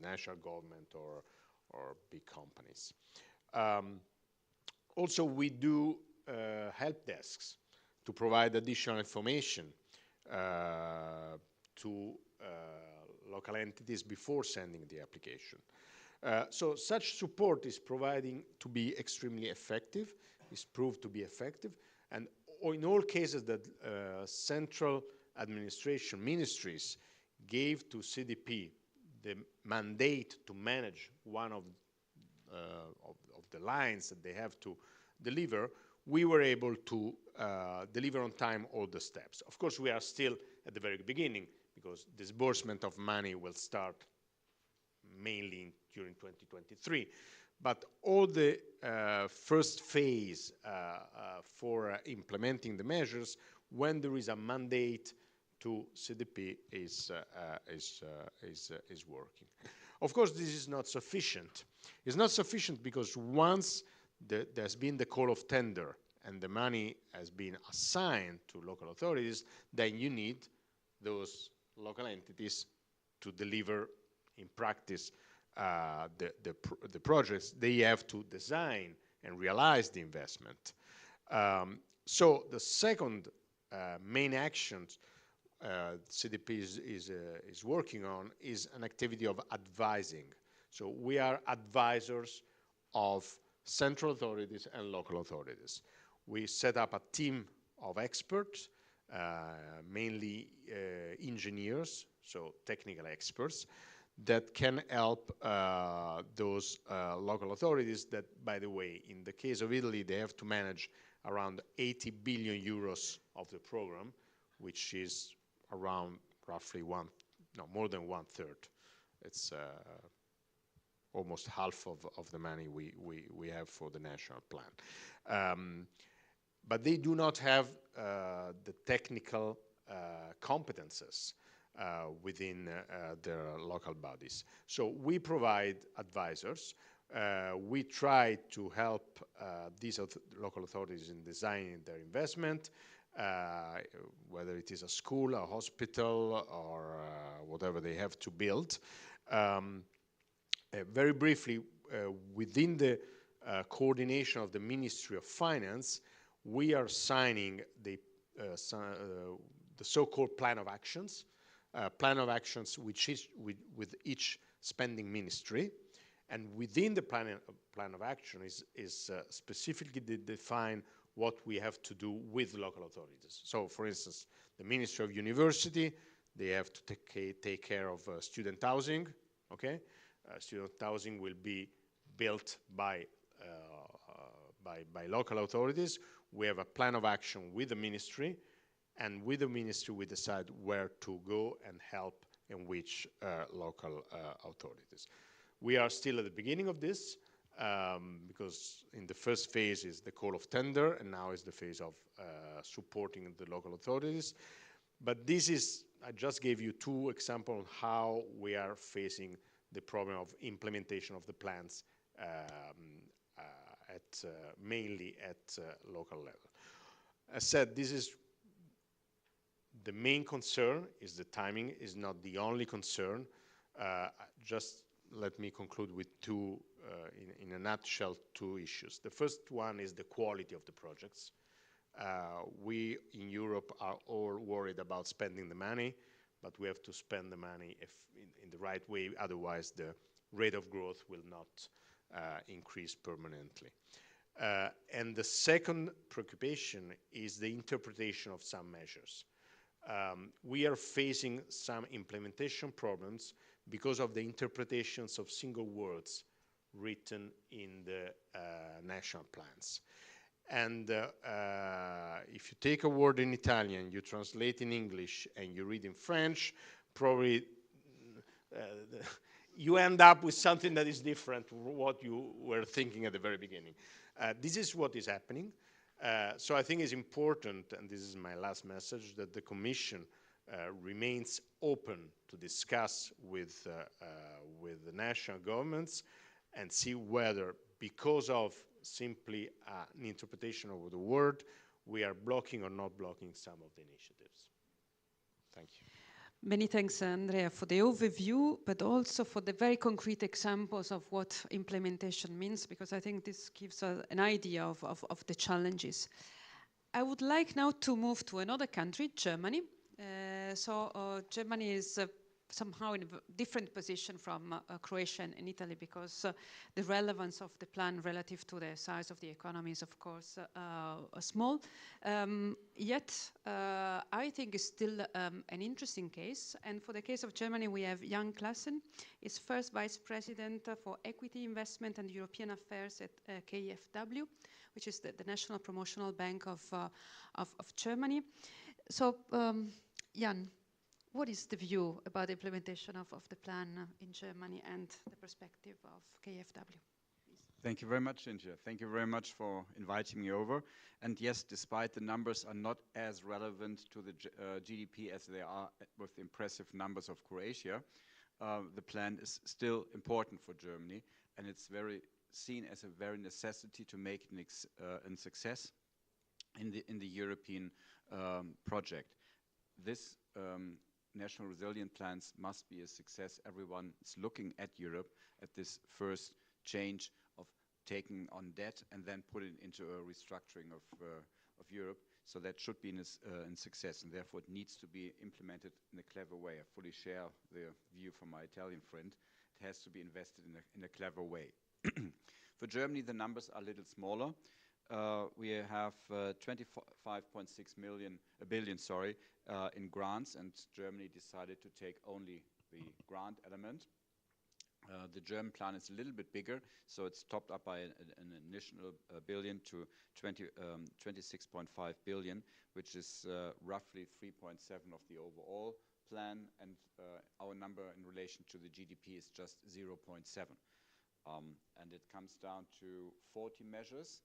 national government or big companies. Also, we do help desks to provide additional information to local entities before sending the application. So such support is proving to be extremely effective, is proved to be effective, and in all cases that central administration ministries gave to CDP the mandate to manage one of the lines that they have to deliver, we were able to deliver on time all the steps. Of course, we are still at the very beginning because disbursement of money will start mainly during 2023. But all the first phase for implementing the measures, when there is a mandate to CDP, is working. Of course, this is not sufficient. It's not sufficient because once there's been the call of tender and the money has been assigned to local authorities, then you need those local entities to deliver in practice the projects. They have to design and realize the investment. So the second main action CDP is working on is an activity of advising. So we are advisors of central authorities and local authorities. We set up a team of experts, mainly engineers, so technical experts, that can help those local authorities that, by the way, in the case of Italy, they have to manage around 80 billion euros of the program, which is around roughly more than 1/3. It's almost half of the money we have for the national plan. But they do not have the technical competences within their local bodies. So we provide advisors. We try to help these local authorities in designing their investment, whether it is a school, a hospital, or whatever they have to build. Very briefly, within the coordination of the Ministry of Finance, we are signing the so-called plan of actions, which is with each spending ministry. And within the plan of action is specifically define what we have to do with local authorities. So, for instance, the Ministry of University, they have to take care of student housing, okay? Student housing will be built by local authorities. We have a plan of action with the ministry, and with the ministry we decide where to go and help in which local authorities. We are still at the beginning of this, because in the first phase is the call of tender, and now is the phase of supporting the local authorities. But this is, I just gave you two examples of how we are facing the problem of implementation of the plans mainly at local level. As said, this is the main concern, is the timing, is not the only concern. Just let me conclude with two, in a nutshell, two issues. The first one is the quality of the projects. We in Europe are all worried about spending the money, but we have to spend the money in the right way, otherwise the rate of growth will not increase permanently. And the second preoccupation is the interpretation of some measures. We are facing some implementation problems because of the interpretations of single words written in the national plans. And if you take a word in Italian, you translate in English, and you read in French, probably you end up with something that is different from what you were thinking at the very beginning. This is what is happening. So I think it's important, and this is my last message, that the Commission remains open to discuss with the national governments and see whether, because of simply an interpretation of the word, we are blocking or not blocking some of the initiatives. Thank you. Many thanks, Andrea, for the overview, but also for the very concrete examples of what implementation means, because I think this gives an idea of the challenges. I would like now to move to another country, Germany. Germany is somehow in a different position from Croatia and Italy, because the relevance of the plan relative to the size of the economy is, of course, small. Yet, I think it's still an interesting case. And for the case of Germany, we have Jan Klassen. He's first vice president for equity investment and European affairs at KfW, which is the National Promotional Bank of Germany. So, Jan, what is the view about the implementation of the plan in Germany and the perspective of KfW? Please. Thank you very much, Cynthia. Thank you very much for inviting me over. And yes, despite the numbers are not as relevant to the GDP as they are with the impressive numbers of Croatia, the plan is still important for Germany, and it's seen as a very necessity to make it a success in the European project. This national resilient plans must be a success. Everyone is looking at Europe at this first change of taking on debt and then put it into a restructuring of Europe. So that should be in success, and therefore it needs to be implemented in a clever way. I fully share the view from my Italian friend. It has to be invested in a clever way. For Germany, the numbers are a little smaller. We have 25.6 billion, in grants, and Germany decided to take only the grant element. The German plan is a little bit bigger, so it's topped up by an additional billion to 26.5 billion, which is roughly 3.7 of the overall plan, and our number in relation to the GDP is just 0.7. And it comes down to 40 measures,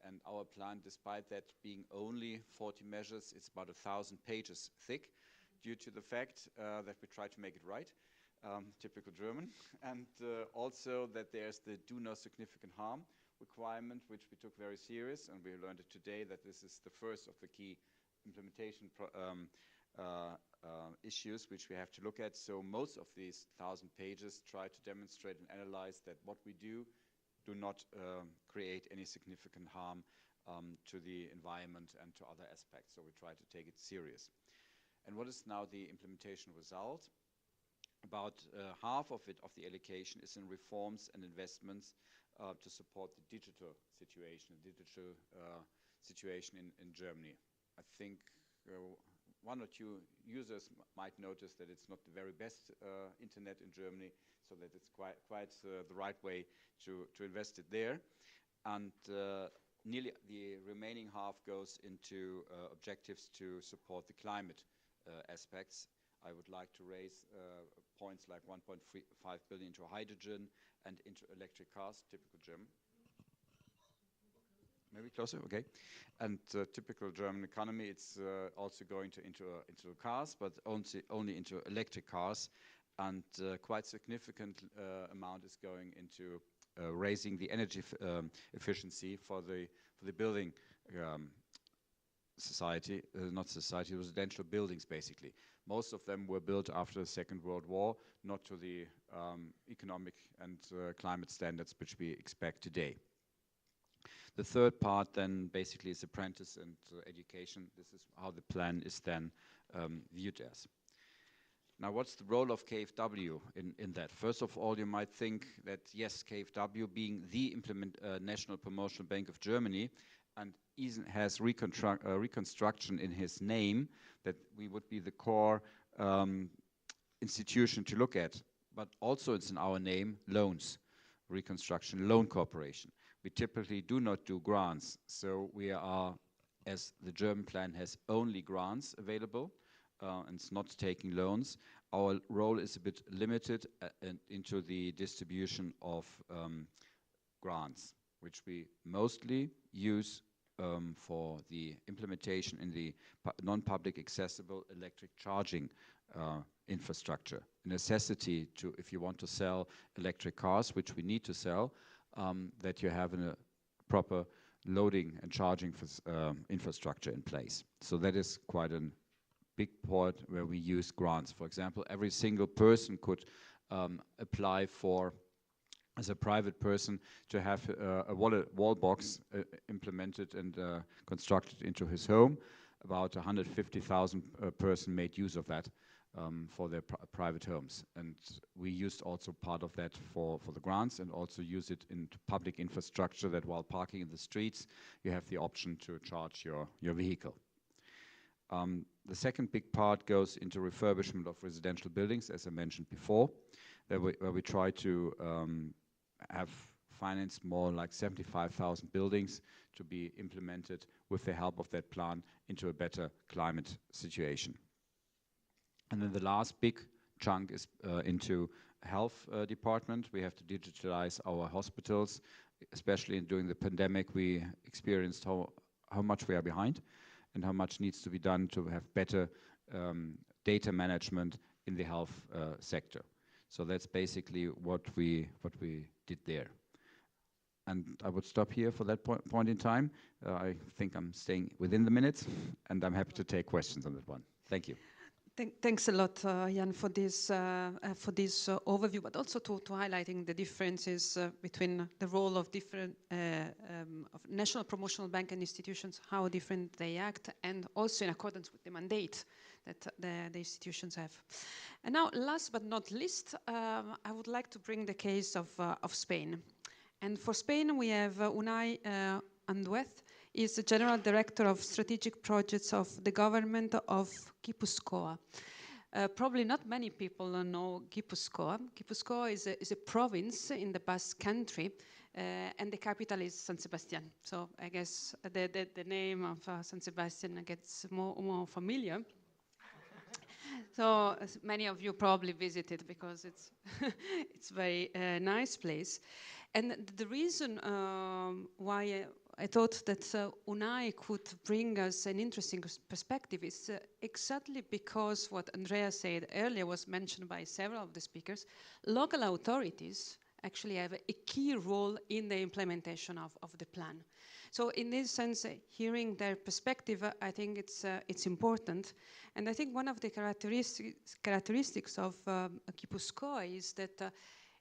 and our plan, despite that being only 40 measures, it's about 1,000 pages thick, due to the fact that we try to make it right. Typical German, and also that there's the do no significant harm requirement, which we took very serious, and we learned it today that this is the first of the key implementation issues which we have to look at. So most of these 1,000 pages try to demonstrate and analyze that what we do not create any significant harm to the environment and to other aspects. So we try to take it serious. And what is now the implementation result? About half of the allocation is in reforms and investments to support the digital situation in Germany. I think one or two users might notice that it's not the very best internet in Germany, so that it's quite the right way to invest it there. And nearly the remaining half goes into objectives to support the climate aspects. I would like to raise points like 1.5 billion into hydrogen and into electric cars, typical German. Maybe closer, okay. And typical German economy, it's also going into cars, but only into electric cars, and quite significant amount is going into raising the energy efficiency for the building residential buildings, basically. Most of them were built after the Second World War, not to the economic and climate standards which we expect today. The third part then basically is apprentice and education. This is how the plan is then viewed as. Now, what's the role of KfW in that? First of all, you might think that, yes, KfW being the National Promotional Bank of Germany, and even has reconstruction in his name, that we would be the core institution to look at. But also it's in our name, loans, reconstruction, loan corporation. We typically do not do grants, so we are, as the German plan has only grants available, and it's not taking loans. Our role is a bit limited into the distribution of grants, which we mostly use for the implementation in the non-public accessible electric charging infrastructure. A necessity to, if you want to sell electric cars, which we need to sell, that you have a proper loading and charging infrastructure in place. So that is quite a big part where we use grants. For example, every single person could apply for, as a private person, to have a wall box implemented and constructed into his home. About 150,000 person made use of that for their private homes. And we used also part of that for the grants, and also use it into public infrastructure, that while parking in the streets, you have the option to charge your vehicle. The second big part goes into refurbishment of residential buildings, as I mentioned before, where we try to have financed more like 75,000 buildings to be implemented with the help of that plan into a better climate situation. And then the last big chunk is into health department. We have to digitalize our hospitals, especially during the pandemic. We experienced how much we are behind and how much needs to be done to have better data management in the health sector. So that's basically what we did there. And I would stop here for that point in time. I think I'm staying within the minutes, and I'm happy to take questions on that one. Thank you. Thanks a lot, Jan, for this overview, but also to highlighting the differences between the role of different of national promotional bank and institutions, how different they act, and also in accordance with the mandate that the institutions have. And now, last but not least, I would like to bring the case of Spain. And for Spain, we have Unai Anduez. Is the General Director of Strategic Projects of the government of Gipuzkoa. Probably not many people know Gipuzkoa. Gipuzkoa is a province in the Basque Country, and the capital is San Sebastian. So I guess the name of San Sebastian gets more familiar. So many of you probably visited because it's it's a very nice place. And the reason why I thought that Unai could bring us an interesting perspective is exactly because what Andrea said earlier was mentioned by several of the speakers. Local authorities actually have a key role in the implementation of the plan. So in this sense, hearing their perspective, I think it's important. And I think one of the characteristics of Gipuzkoa is that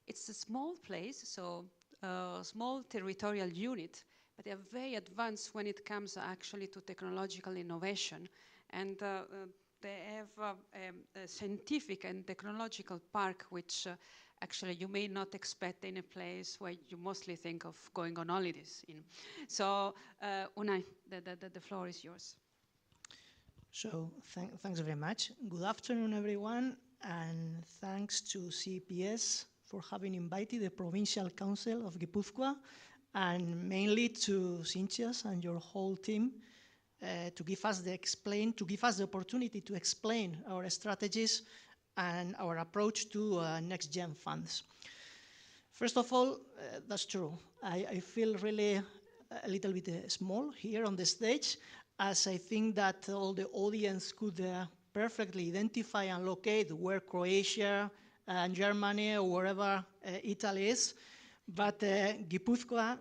it's a small place, so a small territorial unit, but they are very advanced when it comes actually to technological innovation. And they have a scientific and technological park which actually you may not expect in a place where you mostly think of going on holidays in. So Unai, the floor is yours. So thanks very much. Good afternoon, everyone, and thanks to CEPS for having invited the Provincial Council of Gipuzkoa, and mainly to Cynthia's and your whole team to give us the opportunity to explain our strategies and our approach to next-gen funds. First of all, that's true. I feel really a little bit small here on the stage, as I think that all the audience could perfectly identify and locate where Croatia and Germany or wherever Italy is. But Gipuzkoa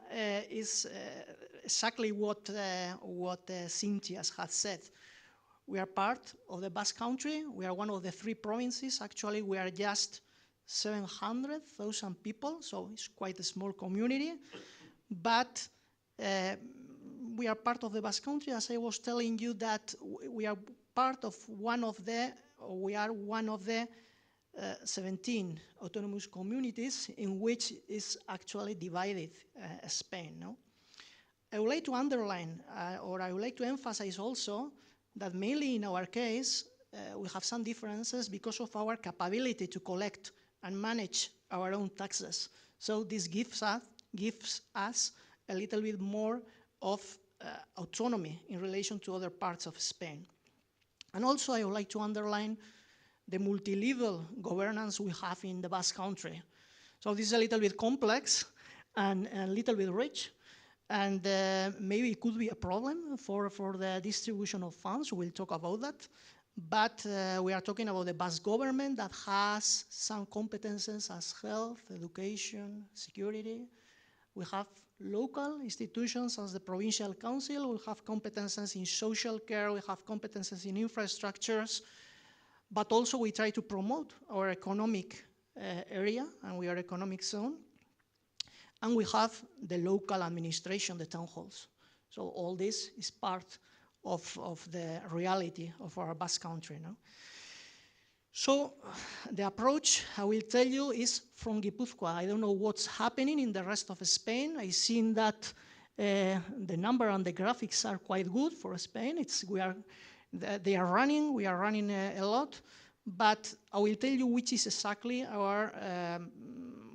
is exactly what Cynthia has said. We are part of the Basque Country. We are one of the 3 provinces. Actually, we are just 700,000 people, so it's quite a small community. But we are part of the Basque Country, as I was telling you, that we are part of one of the 17 autonomous communities in which is actually divided Spain. No? I would like to underline, or I would like to emphasize also, that mainly in our case, we have some differences because of our capability to collect and manage our own taxes. So this gives us a little bit more of autonomy in relation to other parts of Spain. And also I would like to underline the multi-level governance we have in the Basque Country. So this is a little bit complex and a little bit rich, and maybe it could be a problem for the distribution of funds. We'll talk about that. But we are talking about the Basque government that has some competences as health, education, security. We have local institutions as the Provincial Council. We have competences in social care. We have competences in infrastructures. But also we try to promote our economic area, and we are economic zone. And we have the local administration, the town halls. So all this is part of the reality of our Basque Country. No? So the approach, I will tell you, is from Gipuzkoa. I don't know what's happening in the rest of Spain. I've seen that the number and the graphics are quite good for Spain. They are running, we are running a lot, but I will tell you which is exactly our,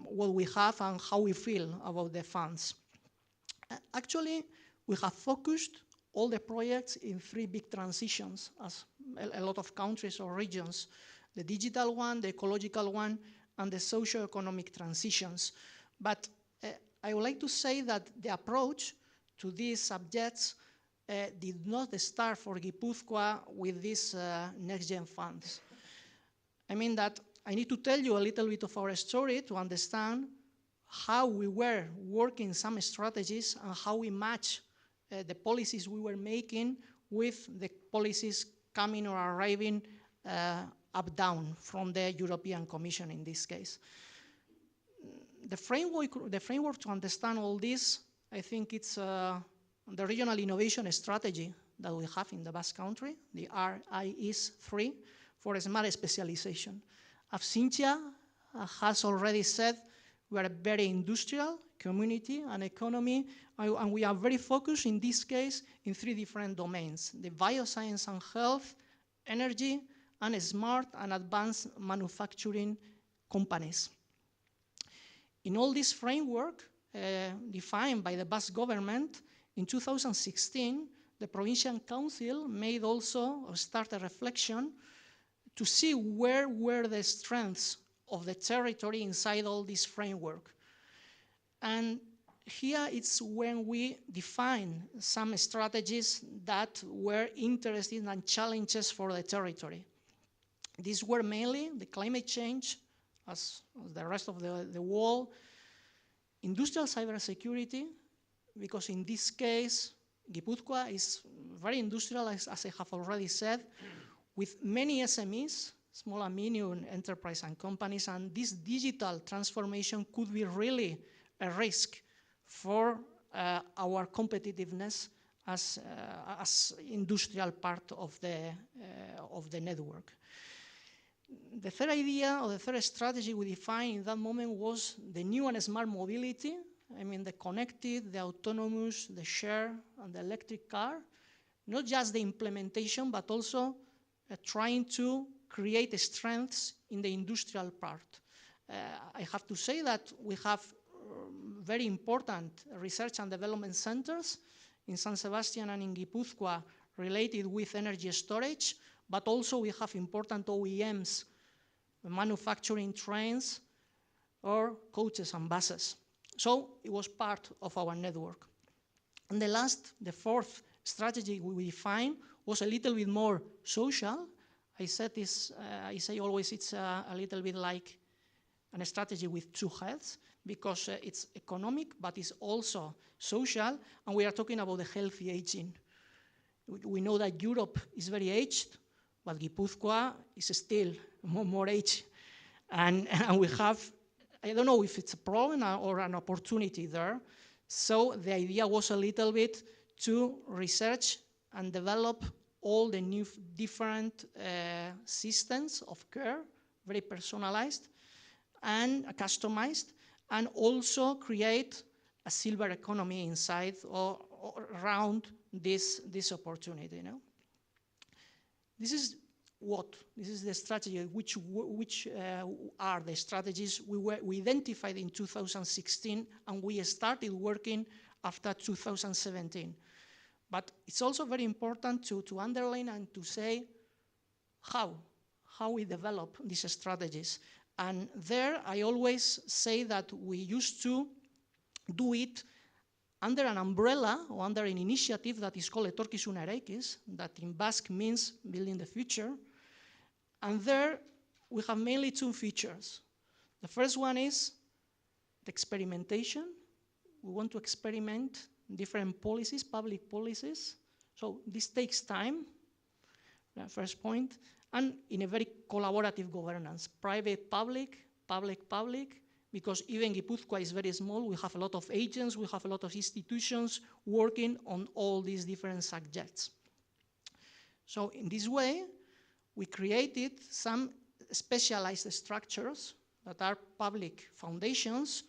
what we have and how we feel about the funds. Actually, we have focused all the projects in 3 big transitions, as a lot of countries or regions: the digital one, the ecological one, and the socio-economic transitions. But I would like to say that the approach to these subjects did not start for Gipuzkoa with these next-gen funds. I mean that I need to tell you a little bit of our story to understand how we were working some strategies and how we match the policies we were making with the policies coming or arriving up-down from the European Commission in this case. The framework to understand all this, I think it's the regional innovation strategy that we have in the Basque Country, the RIS 3, for smart specialization. As Cynthia has already said, we are a very industrial community and economy, and we are very focused in this case in 3 different domains: the bioscience and health, energy, and smart and advanced manufacturing companies. In all this framework defined by the Basque government, in 2016, the Provincial Council made also or start a reflection to see where were the strengths of the territory inside all this framework. And here it's when we define some strategies that were interesting and challenges for the territory. These were mainly the climate change, as the rest of the world, industrial cybersecurity, because in this case, Gipuzkoa is very industrial, as I have already said, with many SMEs, small and medium enterprise and companies, and this digital transformation could be really a risk for our competitiveness as industrial part of the network. The third idea or the third strategy we defined in that moment was the new and smart mobility. I mean, the connected, the autonomous, the share, and the electric car. Not just the implementation, but also trying to create strengths in the industrial part. I have to say that we have very important research and development centers in San Sebastian and in Gipuzkoa related with energy storage, but also we have important OEMs manufacturing trains or coaches and buses. So it was part of our network. And the fourth strategy we defined was a little bit more social. I say always it's a little bit like a strategy with 2 heads, because it's economic, but it's also social, and we are talking about the healthy aging. We know that Europe is very aged, but Gipuzkoa is still more aged. And we have, I don't know if it's a problem or an opportunity there. So the idea was a little bit to research and develop all the new different systems of care, very personalized and customized, and also create a silver economy inside or around this opportunity. You know? This is the strategy, which are the strategies we identified in 2016, and we started working after 2017. But it's also very important to underline and to say how we develop these strategies. And there I always say that we used to do it under an umbrella or under an initiative that is called Etorkizuna Eraikiz, that in Basque means building the future. And there we have mainly 2 features. The first one is the experimentation. We want to experiment different policies, public policies. So this takes time, first point, and in a very collaborative governance, private, public, public, public, because even Gipuzkoa is very small. We have a lot of agents, we have a lot of institutions working on all these different subjects. So in this way, we created some specialized structures that are public foundations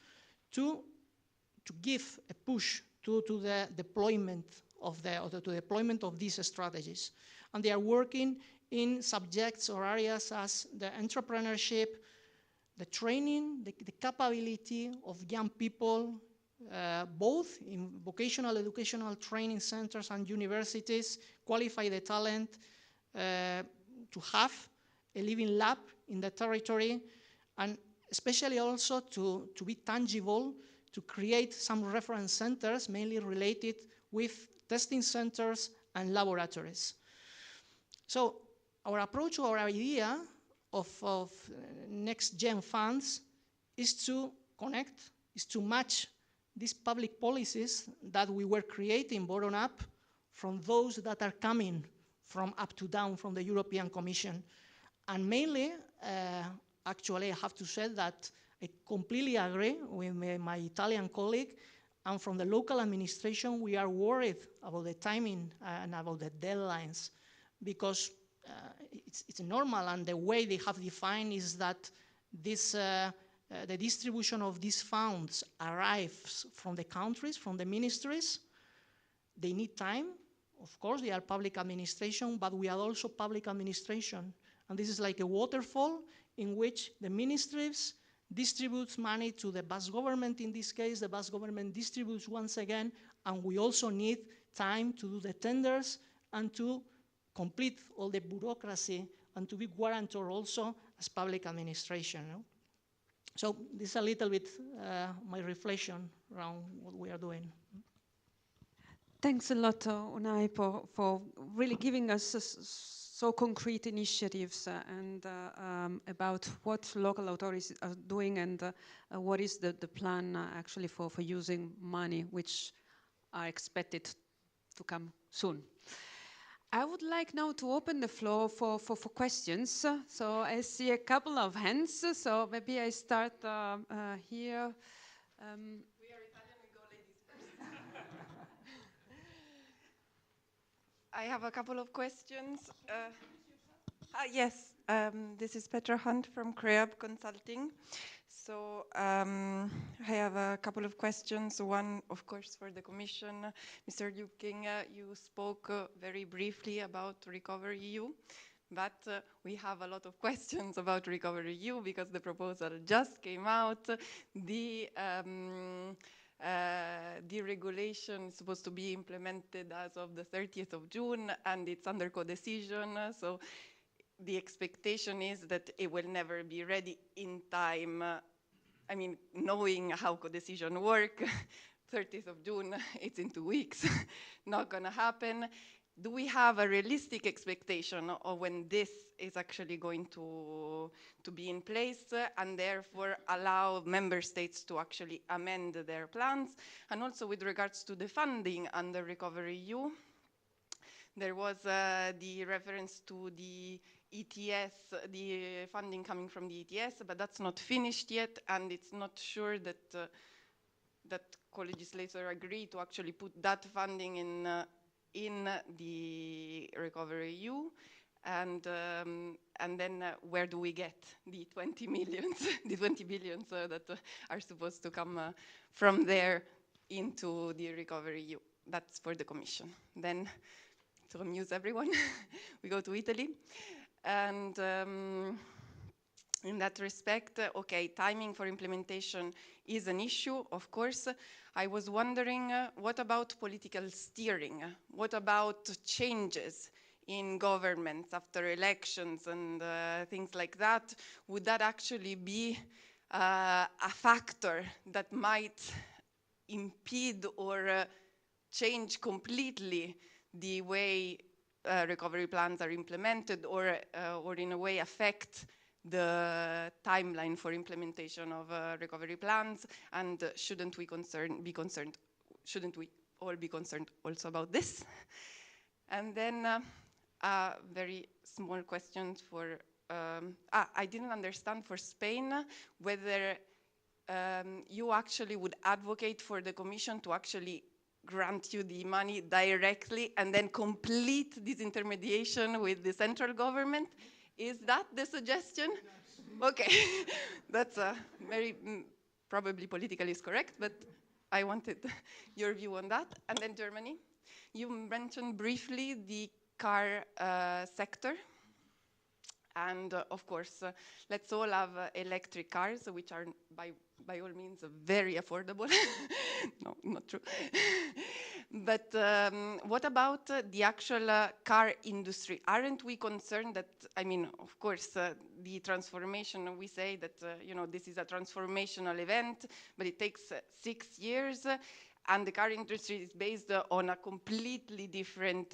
to give a push to the deployment of these strategies. And they are working in subjects or areas as the entrepreneurship, the training, the capability of young people, both in vocational educational training centers and universities, qualify the talent to have a living lab in the territory, and especially also to be tangible, to create some reference centers mainly related with testing centers and laboratories. So our approach or our idea of next-gen funds is to connect, is to match these public policies that we were creating bottom-up from those that are coming from up to down from the European Commission. And mainly, actually, I have to say that I completely agree with my Italian colleague. And from the local administration, we are worried about the timing and about the deadlines, because it's normal, and the way they have defined is that this, the distribution of these funds arrives from the countries, from the ministries. They need time. Of course, they are public administration, but we are also public administration. And this is like a waterfall in which the ministries distributes money to the Basque government. In this case, the Basque government distributes once again, and we also need time to do the tenders and to complete all the bureaucracy and to be guarantor also as public administration. No? So this is a little bit my reflection around what we are doing. Thanks a lot, Unai, for really giving us so concrete initiatives and about what local authorities are doing and what is the plan actually for using money, which are expected to come soon. I would like now to open the floor for questions. So I see a couple of hands, so maybe I start here. We are Italian, we go ladies first. I have a couple of questions. Yes, this is Petra Hunt from CREAB Consulting. So I have a couple of questions. One, of course, for the Commission. Mr. Duking, you spoke very briefly about Recovery EU, but we have a lot of questions about Recovery EU because the proposal just came out. The regulation is supposed to be implemented as of the 30th of June, and it's under co-decision. So the expectation is that it will never be ready in time. I mean, knowing how co-decision work, 30th of June, it's in 2 weeks, not gonna happen. Do we have a realistic expectation of when this is actually going to be in place and therefore allow member states to actually amend their plans? And also with regards to the funding under Recovery EU, there was the reference to the ETS, the funding coming from the ETS, but that's not finished yet, and it's not sure that that co-legislator agree to actually put that funding in the Recovery EU, and then where do we get the 20 millions, the 20 billions that are supposed to come from there into the Recovery EU? That's for the Commission. Then, to amuse everyone, we go to Italy. And in that respect, okay, timing for implementation is an issue, of course. I was wondering, what about political steering? What about changes in governments after elections and things like that? Would that actually be a factor that might impede or change completely the way recovery plans are implemented, or in a way affect the timeline for implementation of recovery plans? And shouldn't we shouldn't we all be concerned also about this? And then a very small question for, I didn't understand for Spain whether you actually would advocate for the Commission to actually grant you the money directly and then complete this intermediation with the central government. Is that the suggestion? Okay, that's very probably politically is correct, but I wanted your view on that. And then Germany, you mentioned briefly the car sector. And of course, let's all have electric cars, which are by all means very affordable. No, not true. But what about the actual car industry? Aren't we concerned that, I mean, of course, the transformation, we say that, you know, this is a transformational event, but it takes 6 years. And the car industry is based on a completely different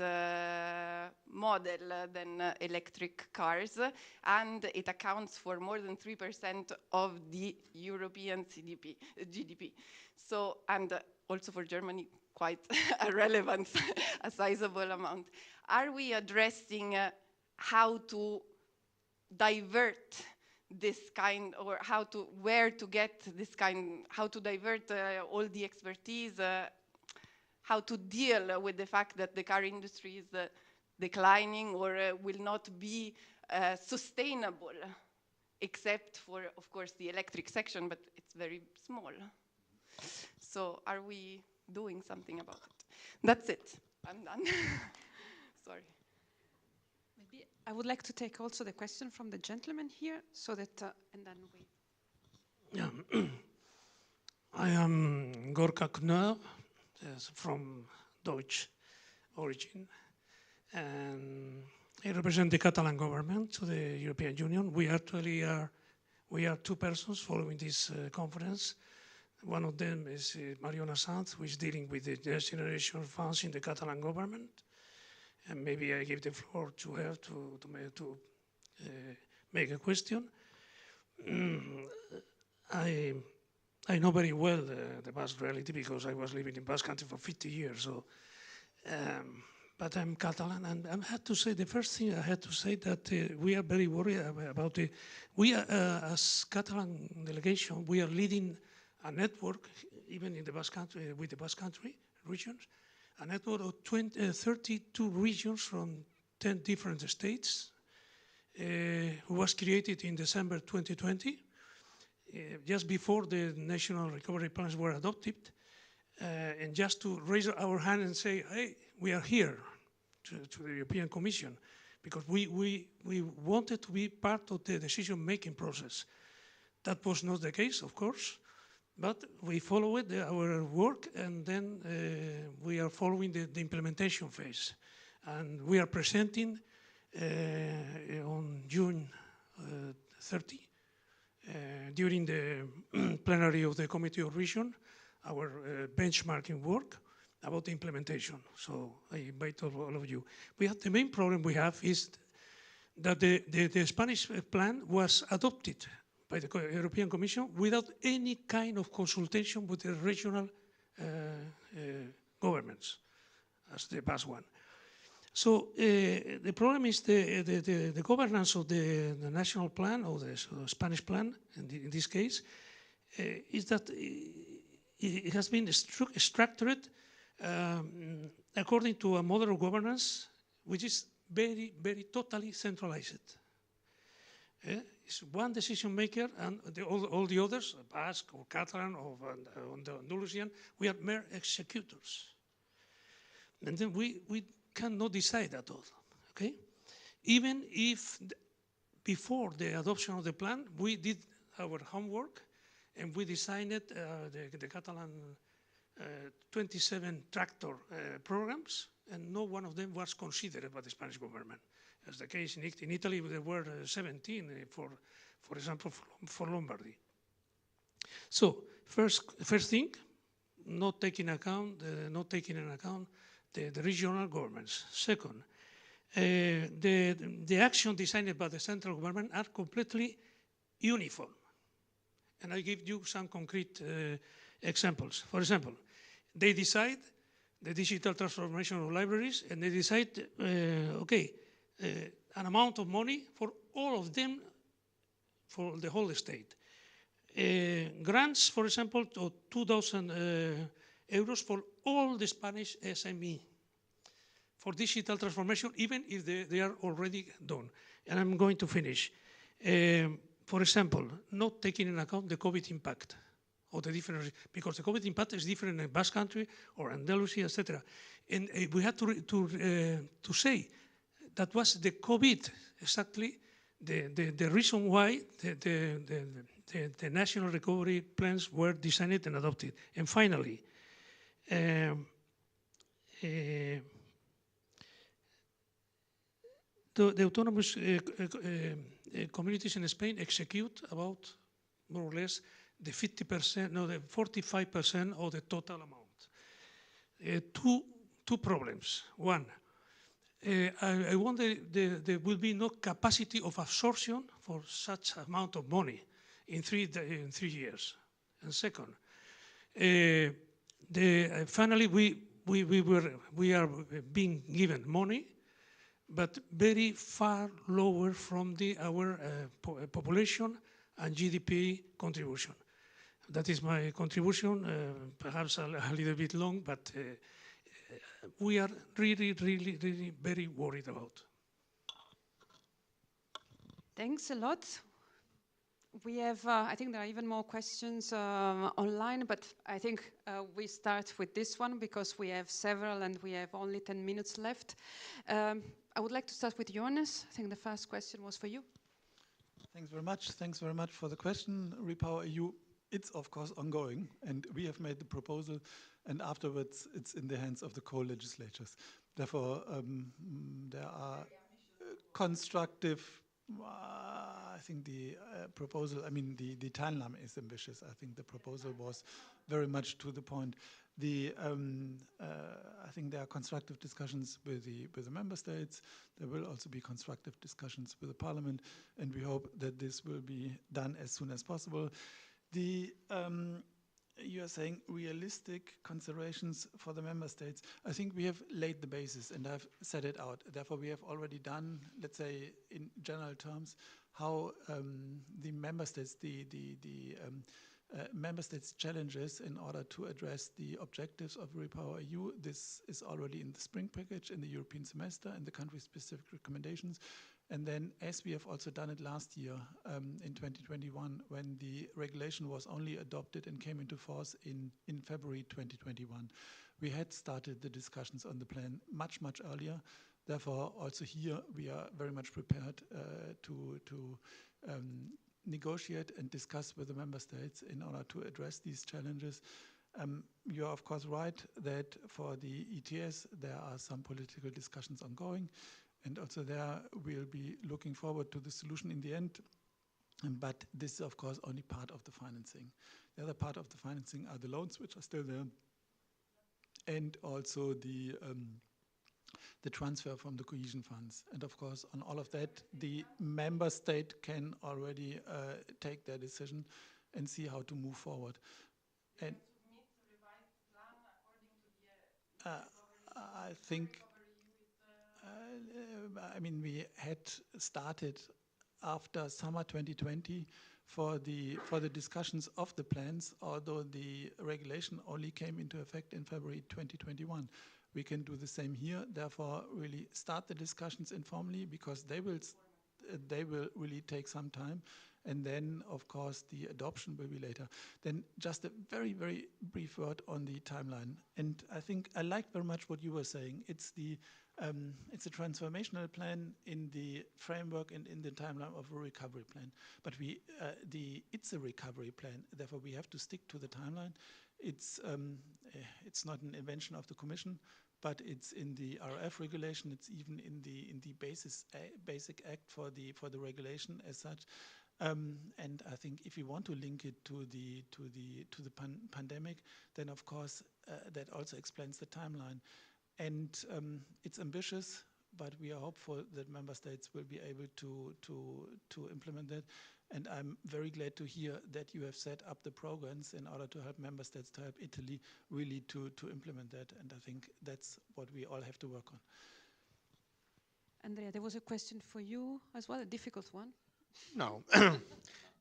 model than electric cars, and it accounts for more than 3% of the European GDP. So, and also for Germany, quite a relevant, a sizable amount. Are we addressing how to divert this kind, or where to get this kind, how to divert all the expertise, how to deal with the fact that the car industry is declining or will not be sustainable, except for, of course, the electric section, but it's very small. So are we doing something about it? That's it. I'm done. Sorry. Maybe I would like to take also the question from the gentleman here, so that, and then we... Yeah. I am Gorka Knör, from Deutsch origin, and I represent the Catalan government to the European Union. We actually are two persons following this conference. One of them is Mariona Sanz, who is dealing with the Next Generation funds in the Catalan government. And maybe I give the floor to her to make a question. I know very well the Basque reality because I was living in Basque country for 50 years. So, but I'm Catalan, and I had to say, the first thing I had to say that we are very worried about it. We are, as Catalan delegation, we are leading a network, even in the Basque country, with the Basque country regions, a network of 32 regions from 10 different states, who was created in December 2020, just before the national recovery plans were adopted, and just to raise our hand and say, hey, we are here to the European Commission, because we wanted to be part of the decision-making process. That was not the case, of course, but we followed our work, and then we are following the implementation phase. And we are presenting on June 30, during the plenary of the Committee of Region, our benchmarking work about the implementation. So I invite all of you. The main problem we have is that the Spanish plan was adopted by the European Commission without any kind of consultation with the regional governments, as the past one. So the problem is the governance of the national plan, or the Spanish plan, in this case, is that it has been structured according to a model of governance which is very, very totally centralized. It's one decision maker, and all the others, Basque or Catalan or Andalusian, we are mere executors. And then we cannot decide at all, okay? Even if before the adoption of the plan, we did our homework and we designed the Catalan 27 tractor programs, and no one of them was considered by the Spanish government. As the case in Italy, there were 17, for example, for Lombardy. So first thing, not taking into account the regional governments. Second, the action designed by the central government are completely uniform. And I give you some concrete examples. For example, they decide the digital transformation of libraries, and they decide, an amount of money for all of them, for the whole state. Grants, for example, of 2,000 euros for all the Spanish SME for digital transformation, even if they are already done. And I'm going to finish. For example, not taking into account the COVID impact of the different, because the COVID impact is different in Basque Country or Andalusia, etc. And we had to say that was the COVID exactly the reason why the national recovery plans were designed and adopted. And finally, the autonomous communities in Spain execute about more or less the 50%, no, the 45% of the total amount. Two problems. One, I wonder there will be no capacity of absorption for such amount of money in 3 years. And second, finally we are being given money but very far lower from our population and GDP contribution. That is my contribution, perhaps a little bit long, but we are really very worried about. Thanks a lot. We have, I think there are even more questions online, but I think we start with this one because we have several and we have only 10 minutes left. I would like to start with Jonas. I think the first question was for you. Thanks very much. Thanks very much for the question. Repower EU, it's of course ongoing, and we have made the proposal, and afterwards it's in the hands of the co-legislatures. Therefore, there are constructive, I think the proposal, I mean the timeline is ambitious. I think the proposal was very much to the point. I think there are constructive discussions with the member states. There will also be constructive discussions with the parliament, and we hope that this will be done as soon as possible. You are saying realistic considerations for the member states. I think we have laid the basis and I've set it out. Therefore, we have already done, let's say, in general terms, how the member states, member states' challenges in order to address the objectives of Repower EU. This is already in the spring package, in the European semester, in the country-specific recommendations. And then, as we have also done it last year, in 2021, when the regulation was only adopted and came into force in February 2021, we had started the discussions on the plan much earlier. Therefore, also here, we are very much prepared to negotiate and discuss with the member states in order to address these challenges. You are, of course, right that for the ETS, there are some political discussions ongoing. And also there, we'll be looking forward to the solution in the end. But this is, of course, only part of the financing. The other part of the financing are the loans, which are still there, and also the transfer from the cohesion funds. And of course, on all of that, the member state can already take their decision and see how to move forward. And I think, I mean, we had started after summer 2020 for the discussions of the plans, although the regulation only came into effect in February 2021. We can do the same here, therefore really start the discussions informally, because they will really take some time, and then of course the adoption will be later. Then just a very brief word on the timeline, and I think I like very much what you were saying. It's a transformational plan in the framework and in the timeline of a recovery plan, but it's a recovery plan, therefore we have to stick to the timeline. It's not an invention of the Commission, but it's in the RF regulation. It's even in the basic act for the regulation as such. And I think if you want to link it to the pandemic, then of course that also explains the timeline. And it's ambitious, but we are hopeful that member states will be able to implement that. And I'm very glad to hear that you have set up the programs in order to help member states, to help Italy really to implement that. And I think that's what we all have to work on. Andrea, there was a question for you as well, a difficult one. No,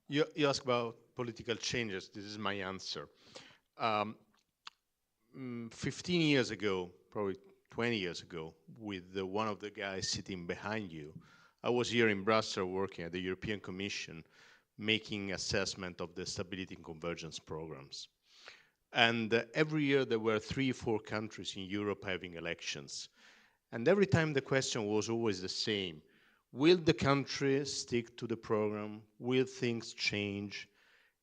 you ask about political changes. This is my answer. 15 years ago, probably 20 years ago, with one of the guys sitting behind you, I was here in Brussels working at the European Commission, making assessment of the stability and convergence programs. And every year there were 3 or 4 countries in Europe having elections. And every time the question was always the same. Will the country stick to the program? Will things change?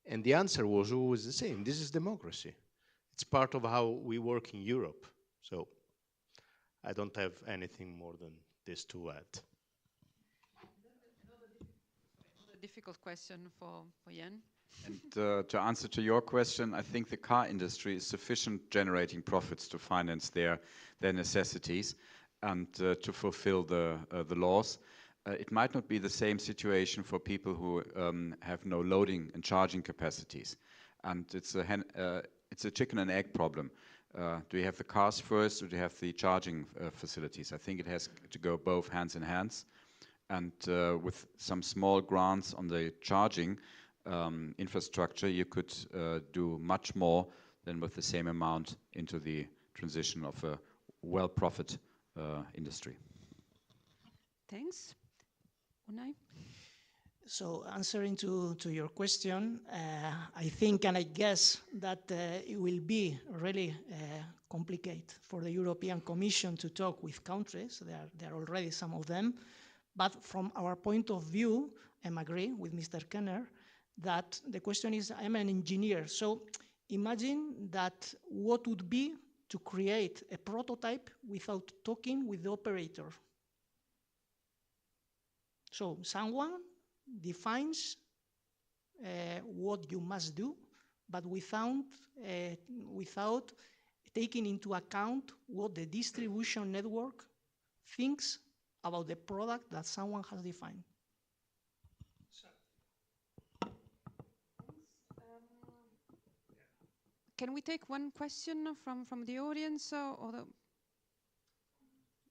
And the answer was always the same. This is democracy. It's part of how we work in Europe. So I don't have anything more than this to add. Another difficult question for Jan. And to answer to your question, I think the car industry is sufficient generating profits to finance their necessities and to fulfill the laws. It might not be the same situation for people who have no loading and charging capacities. And it's a chicken and egg problem. Do you have the cars first, or do you have the charging facilities? I think it has to go both hands in hands. And with some small grants on the charging infrastructure, you could do much more than with the same amount into the transition of a well-profit industry. Thanks. Unai? So answering to your question, I think and I guess that it will be really complicated for the European Commission to talk with countries. There are already some of them. But from our point of view, I agree with Mr. Kenner that the question is, I'm an engineer. So imagine that what would be to create a prototype without talking with the operator. So someone defines what you must do, but without taking into account what the distribution network thinks about the product that someone has defined. Can we take one question from the audience? Or the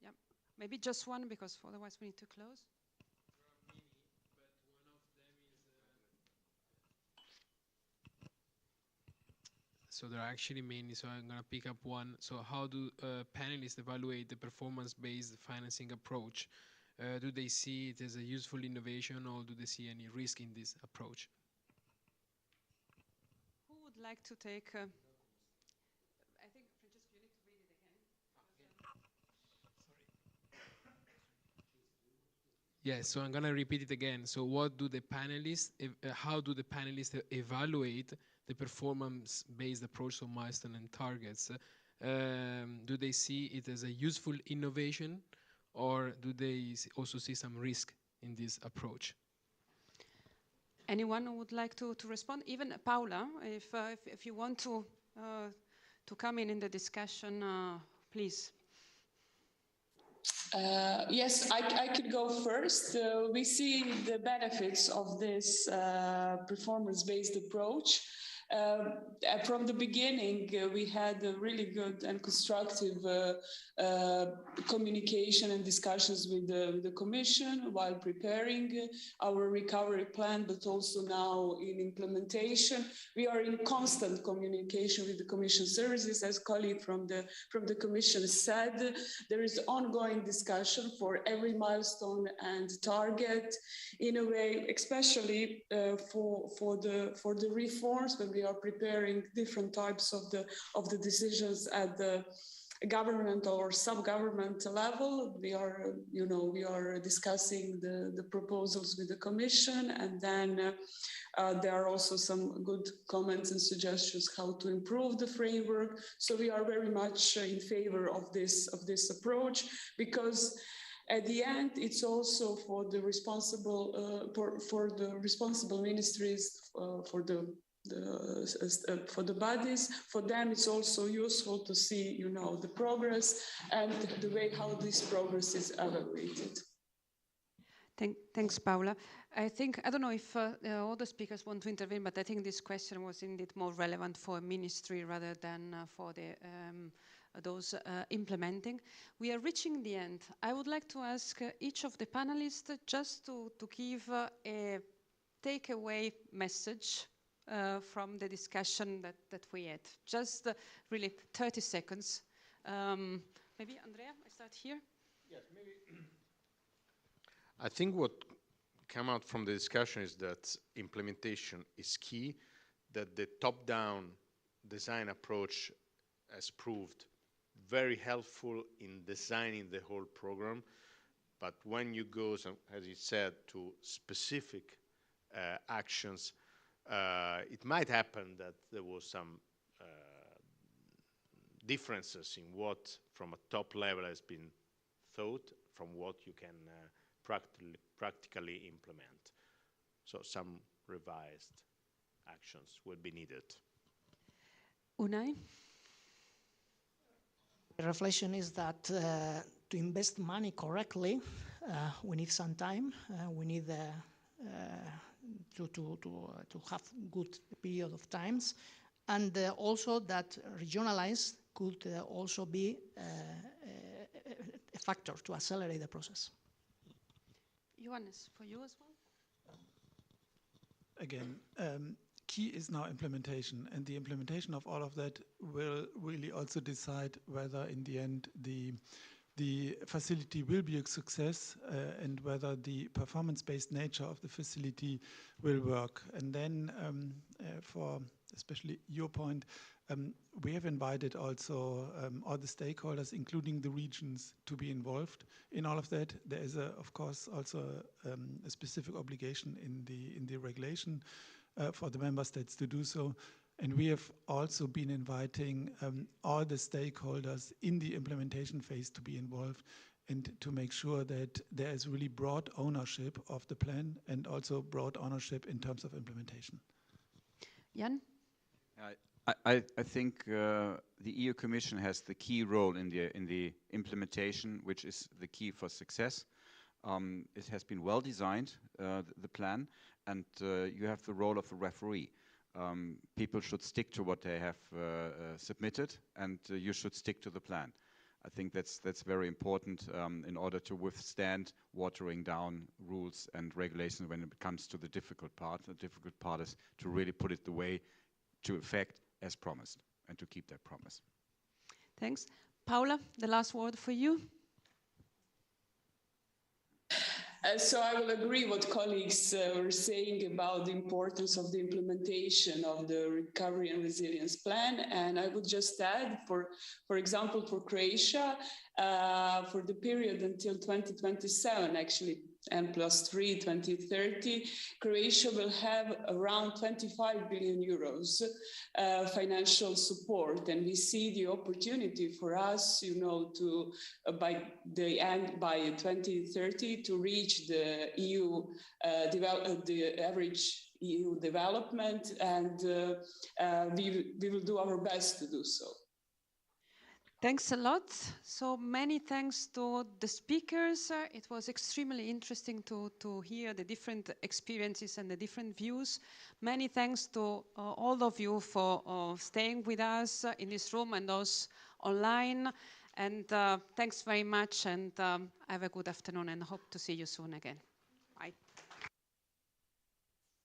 yeah, maybe just one, because otherwise we need to close. So there are actually many, so I'm going to pick up one. So how do panelists evaluate the performance-based financing approach? Do they see it as a useful innovation, or do they see any risk in this approach? Who would like to take? I think, Francesco, you need to read it again. Yes, so I'm going to repeat it again. So what do the panelists, how do the panelists evaluate the performance-based approach, so milestone and targets? Do they see it as a useful innovation, or do they also see some risk in this approach? Anyone who would like to respond? Even Paula, if you want to come in the discussion, please. Yes, I could go first. We see the benefits of this performance-based approach. From the beginning, we had a really good and constructive communication and discussions with the Commission while preparing our recovery plan, but also now in implementation. We are in constant communication with the Commission services. As colleague from the Commission said, there is ongoing discussion for every milestone and target, in a way, especially for the reforms, when we are preparing different types of the decisions at the government or sub-government level. We are discussing the proposals with the Commission, and then there are also some good comments and suggestions how to improve the framework. So we are very much in favor of this approach, because at the end, it's also for the responsible ministries, for the bodies. For them, it's also useful to see, the progress and the way how this progress is evaluated. Thanks, Paula. I don't know if all the speakers want to intervene, but I think this question was indeed more relevant for a ministry rather than for those implementing. We are reaching the end. I would like to ask each of the panelists just to give a takeaway message from the discussion that we had. Just really 30 seconds. Maybe Andrea, I start here. Yes, maybe. I think what came out from the discussion is that implementation is key, that the top-down design approach has proved very helpful in designing the whole program, but when you go, as you said, to specific actions, it might happen that there was some differences in what from a top level has been thought from what you can practically implement. So some revised actions will be needed. Unai? The reflection is that to invest money correctly, we need some time. We need to have good period of times, and also that regionalized could also be a factor to accelerate the process. Johannes, for you as well? Again, key is now implementation, and the implementation of all of that will really also decide whether in the end the facility will be a success and whether the performance-based nature of the facility will work. And then for especially your point, we have invited also all the stakeholders, including the regions, to be involved in all of that. There is, of course, also a specific obligation in the regulation for the member states to do so. And we have also been inviting all the stakeholders in the implementation phase to be involved and to make sure that there is really broad ownership of the plan and also broad ownership in terms of implementation. Jan? I think the EU Commission has the key role in the implementation, which is the key for success. It has been well designed, the plan, and you have the role of the referee. People should stick to what they have submitted, and you should stick to the plan. I think that's very important in order to withstand watering down rules and regulations when it comes to the difficult part. The difficult part is to really put it the way to effect as promised and to keep that promise. Thanks. Paula, the last word for you. So I will agree what colleagues were saying about the importance of the implementation of the Recovery and Resilience Plan. And I would just add, for example, for Croatia, for the period until 2027, actually, N+3, 2030, Croatia will have around 25 billion euros financial support. And we see the opportunity for us, you know, to by 2030 to reach the EU the average EU development, and we will do our best to do so. Thanks a lot. So many thanks to the speakers. It was extremely interesting to hear the different experiences and the different views. Many thanks to all of you for staying with us in this room and those online. And thanks very much, and have a good afternoon, and hope to see you soon again. Bye.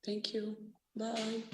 Thank you. Bye.